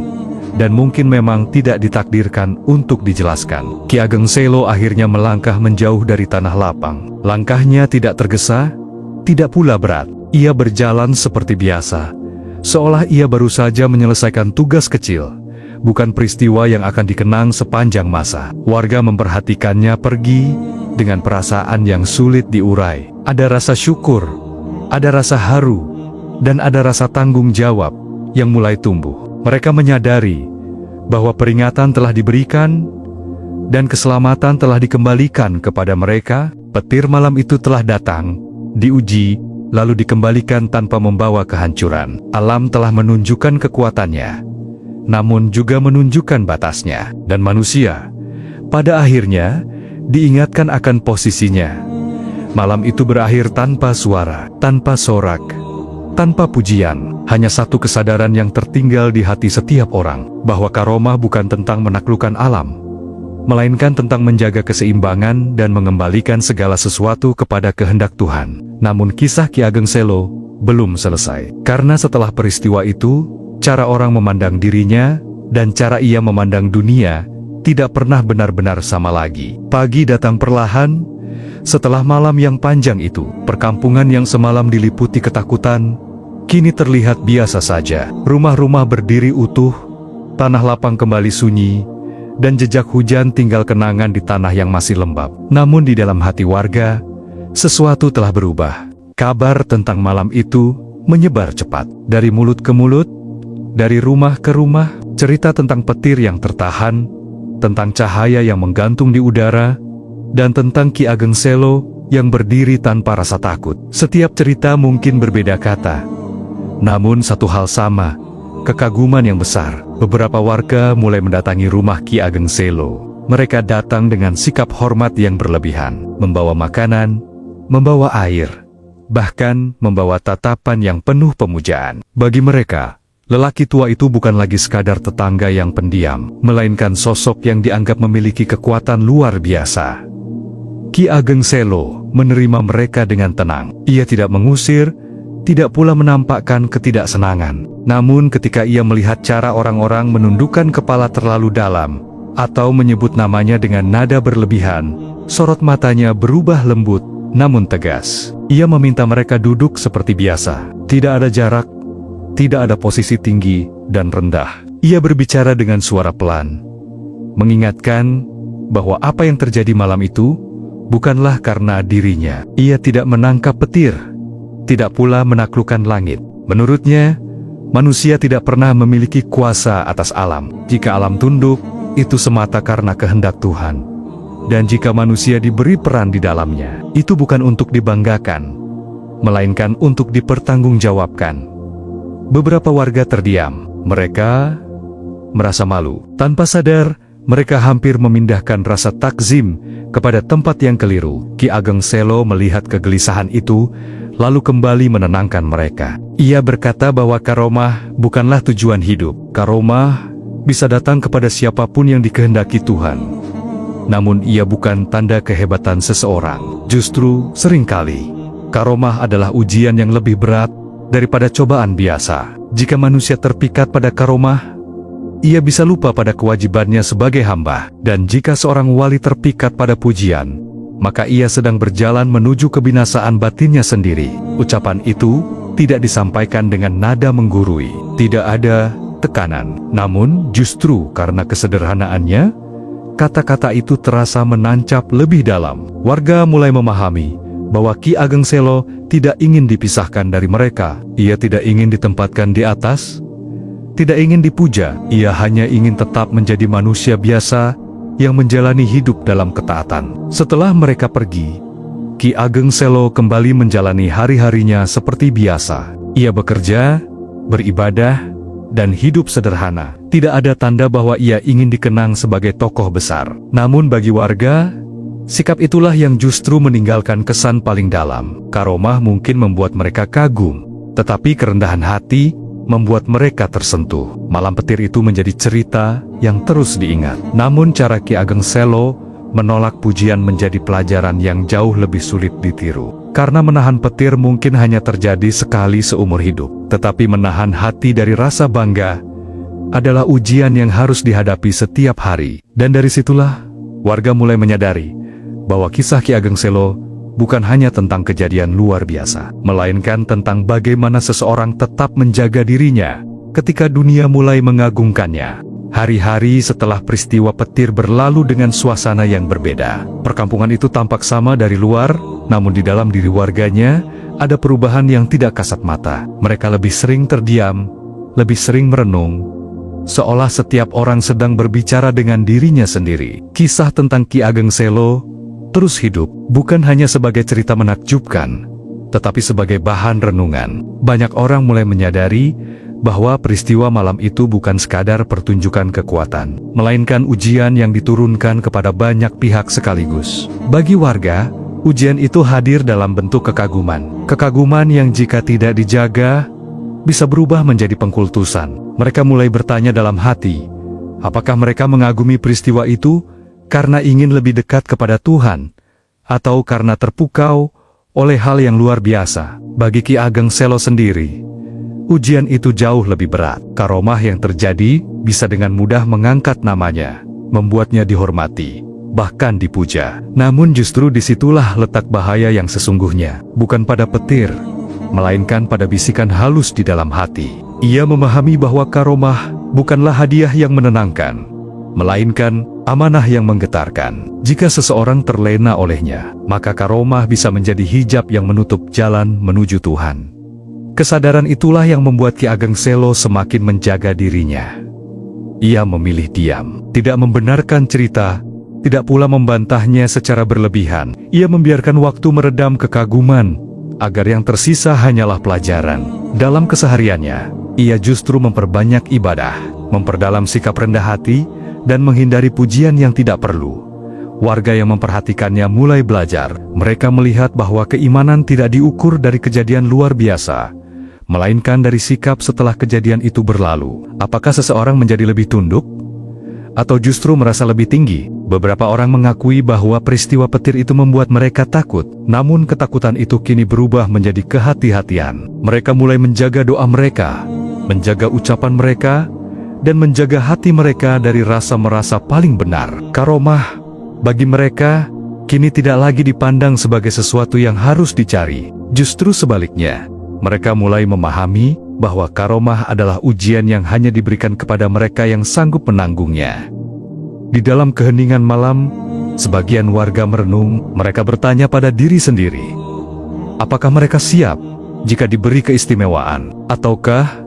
dan mungkin memang tidak ditakdirkan untuk dijelaskan. Ki Ageng Selo akhirnya melangkah menjauh dari tanah lapang. Langkahnya tidak tergesa, tidak pula berat. Ia berjalan seperti biasa, seolah ia baru saja menyelesaikan tugas kecil, bukan peristiwa yang akan dikenang sepanjang masa. Warga memperhatikannya pergi dengan perasaan yang sulit diurai. Ada rasa syukur, ada rasa haru, dan ada rasa tanggung jawab yang mulai tumbuh. Mereka menyadari bahwa peringatan telah diberikan dan keselamatan telah dikembalikan kepada mereka. Petir malam itu telah datang, diuji, lalu dikembalikan tanpa membawa kehancuran. Alam telah menunjukkan kekuatannya, namun juga menunjukkan batasnya. Dan manusia, pada akhirnya, diingatkan akan posisinya. Malam itu berakhir tanpa suara, tanpa sorak, tanpa pujian. Hanya satu kesadaran yang tertinggal di hati setiap orang, bahwa karomah bukan tentang menaklukkan alam, melainkan tentang menjaga keseimbangan dan mengembalikan segala sesuatu kepada kehendak Tuhan. Namun kisah Ki Ageng Selo belum selesai. Karena setelah peristiwa itu, cara orang memandang dirinya dan cara ia memandang dunia tidak pernah benar-benar sama lagi. Pagi datang perlahan. Setelah malam yang panjang itu, perkampungan yang semalam diliputi ketakutan kini terlihat biasa saja. Rumah-rumah berdiri utuh, tanah lapang kembali sunyi, dan jejak hujan tinggal kenangan di tanah yang masih lembab. Namun di dalam hati warga, sesuatu telah berubah. Kabar tentang malam itu menyebar cepat. Dari mulut ke mulut, dari rumah ke rumah, cerita tentang petir yang tertahan, tentang cahaya yang menggantung di udara, dan tentang Ki Ageng Selo yang berdiri tanpa rasa takut. Setiap cerita mungkin berbeda kata, namun satu hal sama, kekaguman yang besar. Beberapa warga mulai mendatangi rumah Ki Ageng Selo. Mereka datang dengan sikap hormat yang berlebihan, membawa makanan, membawa air, bahkan membawa tatapan yang penuh pemujaan. Bagi mereka, lelaki tua itu bukan lagi sekadar tetangga yang pendiam, melainkan sosok yang dianggap memiliki kekuatan luar biasa. Ki Ageng Selo menerima mereka dengan tenang. Ia tidak mengusir, tidak pula menampakkan ketidaksenangan. Namun ketika ia melihat cara orang-orang menundukkan kepala terlalu dalam, atau menyebut namanya dengan nada berlebihan, sorot matanya berubah lembut, namun tegas. Ia meminta mereka duduk seperti biasa. Tidak ada jarak, tidak ada posisi tinggi dan rendah. Ia berbicara dengan suara pelan, mengingatkan bahwa apa yang terjadi malam itu bukanlah karena dirinya. Ia tidak menangkap petir, tidak pula menaklukkan langit. Menurutnya, manusia tidak pernah memiliki kuasa atas alam. Jika alam tunduk, itu semata karena kehendak Tuhan. Dan jika manusia diberi peran di dalamnya, itu bukan untuk dibanggakan, melainkan untuk dipertanggungjawabkan. Beberapa warga terdiam. Mereka merasa malu. Tanpa sadar, mereka hampir memindahkan rasa takzim kepada tempat yang keliru. Ki Ageng Selo melihat kegelisahan itu, lalu kembali menenangkan mereka. Ia berkata bahwa karomah bukanlah tujuan hidup. Karomah bisa datang kepada siapapun yang dikehendaki Tuhan. Namun ia bukan tanda kehebatan seseorang. Justru, seringkali, karomah adalah ujian yang lebih berat daripada cobaan biasa. Jika manusia terpikat pada karomah, ia bisa lupa pada kewajibannya sebagai hamba. Dan jika seorang wali terpikat pada pujian, maka ia sedang berjalan menuju kebinasaan batinnya sendiri. Ucapan itu tidak disampaikan dengan nada menggurui, tidak ada tekanan. Namun justru karena kesederhanaannya, kata-kata itu terasa menancap lebih dalam. Warga mulai memahami bahwa Ki Ageng Selo tidak ingin dipisahkan dari mereka. Ia tidak ingin ditempatkan di atas, tidak ingin dipuja, ia hanya ingin tetap menjadi manusia biasa yang menjalani hidup dalam ketaatan. Setelah mereka pergi, Ki Ageng Selo kembali menjalani hari-harinya seperti biasa. Ia bekerja, beribadah, dan hidup sederhana. Tidak ada tanda bahwa ia ingin dikenang sebagai tokoh besar. Namun bagi warga, sikap itulah yang justru meninggalkan kesan paling dalam. Karomah mungkin membuat mereka kagum, tetapi kerendahan hati membuat mereka tersentuh. Malam petir itu menjadi cerita yang terus diingat. Namun cara Ki Ageng Selo menolak pujian menjadi pelajaran yang jauh lebih sulit ditiru. Karena menahan petir mungkin hanya terjadi sekali seumur hidup. Tetapi menahan hati dari rasa bangga adalah ujian yang harus dihadapi setiap hari. Dan dari situlah, warga mulai menyadari bahwa kisah Ki Ageng Selo bukan hanya tentang kejadian luar biasa, melainkan tentang bagaimana seseorang tetap menjaga dirinya ketika dunia mulai mengagungkannya. Hari-hari setelah peristiwa petir berlalu dengan suasana yang berbeda. Perkampungan itu tampak sama dari luar, namun di dalam diri warganya ada perubahan yang tidak kasat mata. Mereka lebih sering terdiam, lebih sering merenung, seolah setiap orang sedang berbicara dengan dirinya sendiri. Kisah tentang Ki Ageng Selo terus hidup, bukan hanya sebagai cerita menakjubkan, tetapi sebagai bahan renungan. Banyak orang mulai menyadari bahwa peristiwa malam itu bukan sekadar pertunjukan kekuatan, melainkan ujian yang diturunkan kepada banyak pihak sekaligus. Bagi warga, ujian itu hadir dalam bentuk kekaguman. Kekaguman yang jika tidak dijaga, bisa berubah menjadi pengkultusan. Mereka mulai bertanya dalam hati, apakah mereka mengagumi peristiwa itu karena ingin lebih dekat kepada Tuhan, atau karena terpukau oleh hal yang luar biasa? Bagi Ki Ageng Selo sendiri, ujian itu jauh lebih berat. Karomah yang terjadi bisa dengan mudah mengangkat namanya, membuatnya dihormati, bahkan dipuja. Namun justru disitulah letak bahaya yang sesungguhnya. Bukan pada petir, melainkan pada bisikan halus di dalam hati. Ia memahami bahwa karomah bukanlah hadiah yang menenangkan, melainkan amanah yang menggetarkan. Jika seseorang terlena olehnya, maka karomah bisa menjadi hijab yang menutup jalan menuju Tuhan. Kesadaran itulah yang membuat Ki Ageng Selo semakin menjaga dirinya. Ia memilih diam, tidak membenarkan cerita, tidak pula membantahnya secara berlebihan. Ia membiarkan waktu meredam kekaguman, agar yang tersisa hanyalah pelajaran. Dalam kesehariannya, ia justru memperbanyak ibadah, memperdalam sikap rendah hati, dan menghindari pujian yang tidak perlu. Warga yang memperhatikannya mulai belajar. Mereka melihat bahwa keimanan tidak diukur dari kejadian luar biasa, melainkan dari sikap setelah kejadian itu berlalu. Apakah seseorang menjadi lebih tunduk, atau justru merasa lebih tinggi? Beberapa orang mengakui bahwa peristiwa petir itu membuat mereka takut, namun ketakutan itu kini berubah menjadi kehati-hatian. Mereka mulai menjaga doa mereka, menjaga ucapan mereka, dan menjaga hati mereka dari rasa merasa paling benar. Karomah bagi mereka kini tidak lagi dipandang sebagai sesuatu yang harus dicari. Justru sebaliknya, mereka mulai memahami bahwa karomah adalah ujian yang hanya diberikan kepada mereka yang sanggup menanggungnya. Di dalam keheningan malam, sebagian warga merenung. Mereka bertanya pada diri sendiri, apakah mereka siap jika diberi keistimewaan, ataukah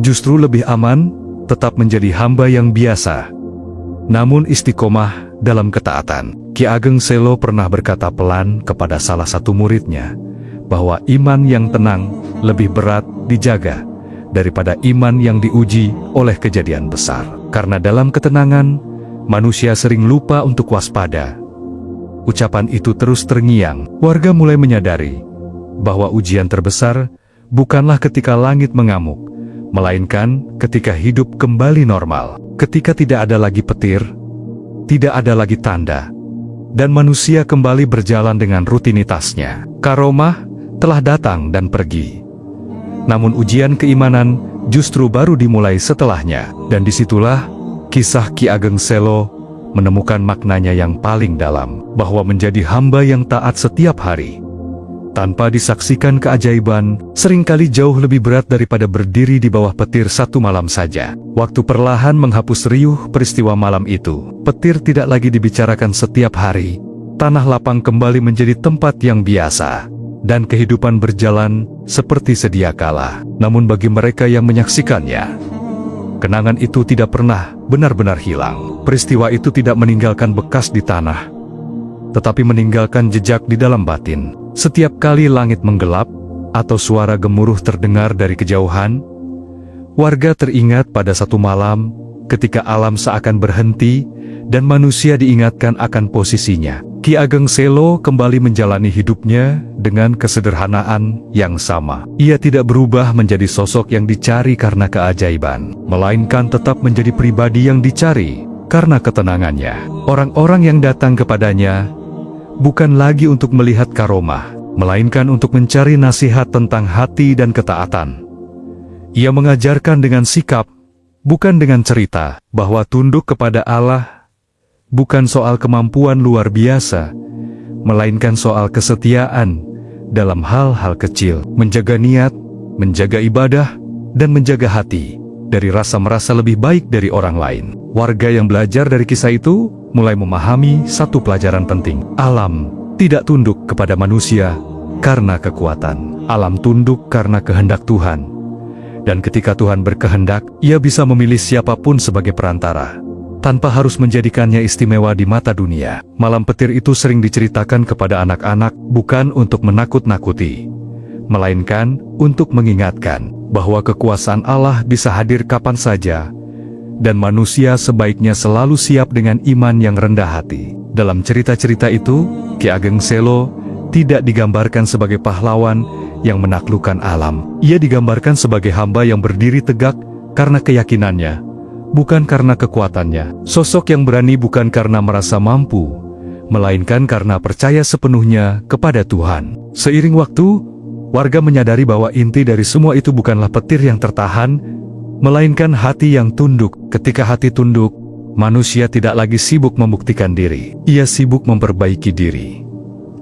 justru lebih aman tetap menjadi hamba yang biasa, namun istiqomah dalam ketaatan. Ki Ageng Selo pernah berkata pelan kepada salah satu muridnya, bahwa iman yang tenang lebih berat dijaga daripada iman yang diuji oleh kejadian besar. Karena dalam ketenangan, manusia sering lupa untuk waspada. Ucapan itu terus terngiang. Warga mulai menyadari bahwa ujian terbesar bukanlah ketika langit mengamuk, melainkan ketika hidup kembali normal, ketika tidak ada lagi petir, tidak ada lagi tanda, dan manusia kembali berjalan dengan rutinitasnya. Karomah telah datang dan pergi, namun ujian keimanan justru baru dimulai setelahnya. Dan disitulah kisah Ki Ageng Selo menemukan maknanya yang paling dalam, bahwa menjadi hamba yang taat setiap hari tanpa disaksikan keajaiban seringkali jauh lebih berat daripada berdiri di bawah petir satu malam saja. Waktu perlahan menghapus riuh peristiwa malam itu. Petir tidak lagi dibicarakan setiap hari. Tanah lapang kembali menjadi tempat yang biasa, dan kehidupan berjalan seperti sedia kala. Namun bagi mereka yang menyaksikannya, Kenangan itu tidak pernah benar-benar hilang. Peristiwa itu tidak meninggalkan bekas di tanah, tetapi meninggalkan jejak di dalam batin. Setiap kali langit menggelap atau suara gemuruh terdengar dari kejauhan, warga teringat pada satu malam ketika alam seakan berhenti dan manusia diingatkan akan posisinya. Ki Ageng Selo kembali menjalani hidupnya dengan kesederhanaan yang sama. Ia tidak berubah menjadi sosok yang dicari karena keajaiban, melainkan tetap menjadi pribadi yang dicari karena ketenangannya. Orang-orang yang datang kepadanya bukan lagi untuk melihat karomah, melainkan untuk mencari nasihat tentang hati dan ketaatan. Ia mengajarkan dengan sikap, bukan dengan cerita, bahwa tunduk kepada Allah bukan soal kemampuan luar biasa, melainkan soal kesetiaan dalam hal-hal kecil, menjaga niat, menjaga ibadah, dan menjaga hati dari rasa merasa lebih baik dari orang lain. Warga yang belajar dari kisah itu mulai memahami satu pelajaran penting. Alam tidak tunduk kepada manusia karena kekuatan. Alam tunduk karena kehendak Tuhan. Dan ketika Tuhan berkehendak, Ia bisa memilih siapapun sebagai perantara, tanpa harus menjadikannya istimewa di mata dunia. Malam petir itu sering diceritakan kepada anak-anak bukan untuk menakut-nakuti, melainkan untuk mengingatkan bahwa kekuasaan Allah bisa hadir kapan saja, dan manusia sebaiknya selalu siap dengan iman yang rendah hati. Dalam cerita-cerita itu, Ki Ageng Selo tidak digambarkan sebagai pahlawan yang menaklukkan alam. Ia digambarkan sebagai hamba yang berdiri tegak karena keyakinannya, bukan karena kekuatannya. Sosok yang berani bukan karena merasa mampu, melainkan karena percaya sepenuhnya kepada Tuhan. Seiring waktu, warga menyadari bahwa inti dari semua itu bukanlah petir yang tertahan, melainkan hati yang tunduk. Ketika hati tunduk, manusia tidak lagi sibuk membuktikan diri. Ia sibuk memperbaiki diri.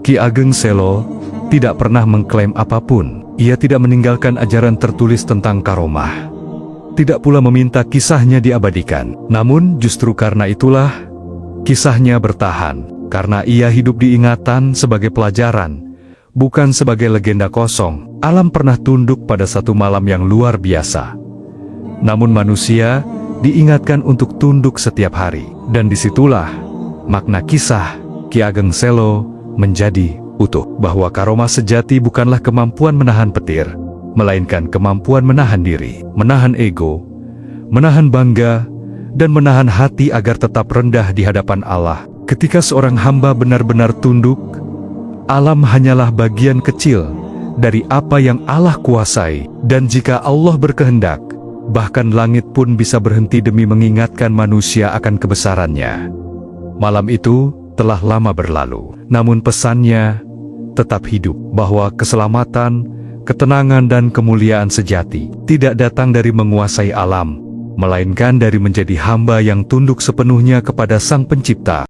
Ki Ageng Selo tidak pernah mengklaim apapun. Ia tidak meninggalkan ajaran tertulis tentang karomah, tidak pula meminta kisahnya diabadikan. Namun justru karena itulah, kisahnya bertahan, karena ia hidup di ingatan sebagai pelajaran, bukan sebagai legenda kosong. Alam pernah tunduk pada satu malam yang luar biasa, namun manusia diingatkan untuk tunduk setiap hari. Dan disitulah makna kisah Ki Ageng Selo menjadi utuh, bahwa karomah sejati bukanlah kemampuan menahan petir, melainkan kemampuan menahan diri, menahan ego, menahan bangga, dan menahan hati agar tetap rendah di hadapan Allah. Ketika seorang hamba benar-benar tunduk, alam hanyalah bagian kecil dari apa yang Allah kuasai. Dan jika Allah berkehendak, bahkan langit pun bisa berhenti demi mengingatkan manusia akan kebesarannya. Malam itu telah lama berlalu, namun pesannya tetap hidup, bahwa keselamatan, ketenangan dan kemuliaan sejati tidak datang dari menguasai alam, melainkan dari menjadi hamba yang tunduk sepenuhnya kepada Sang Pencipta.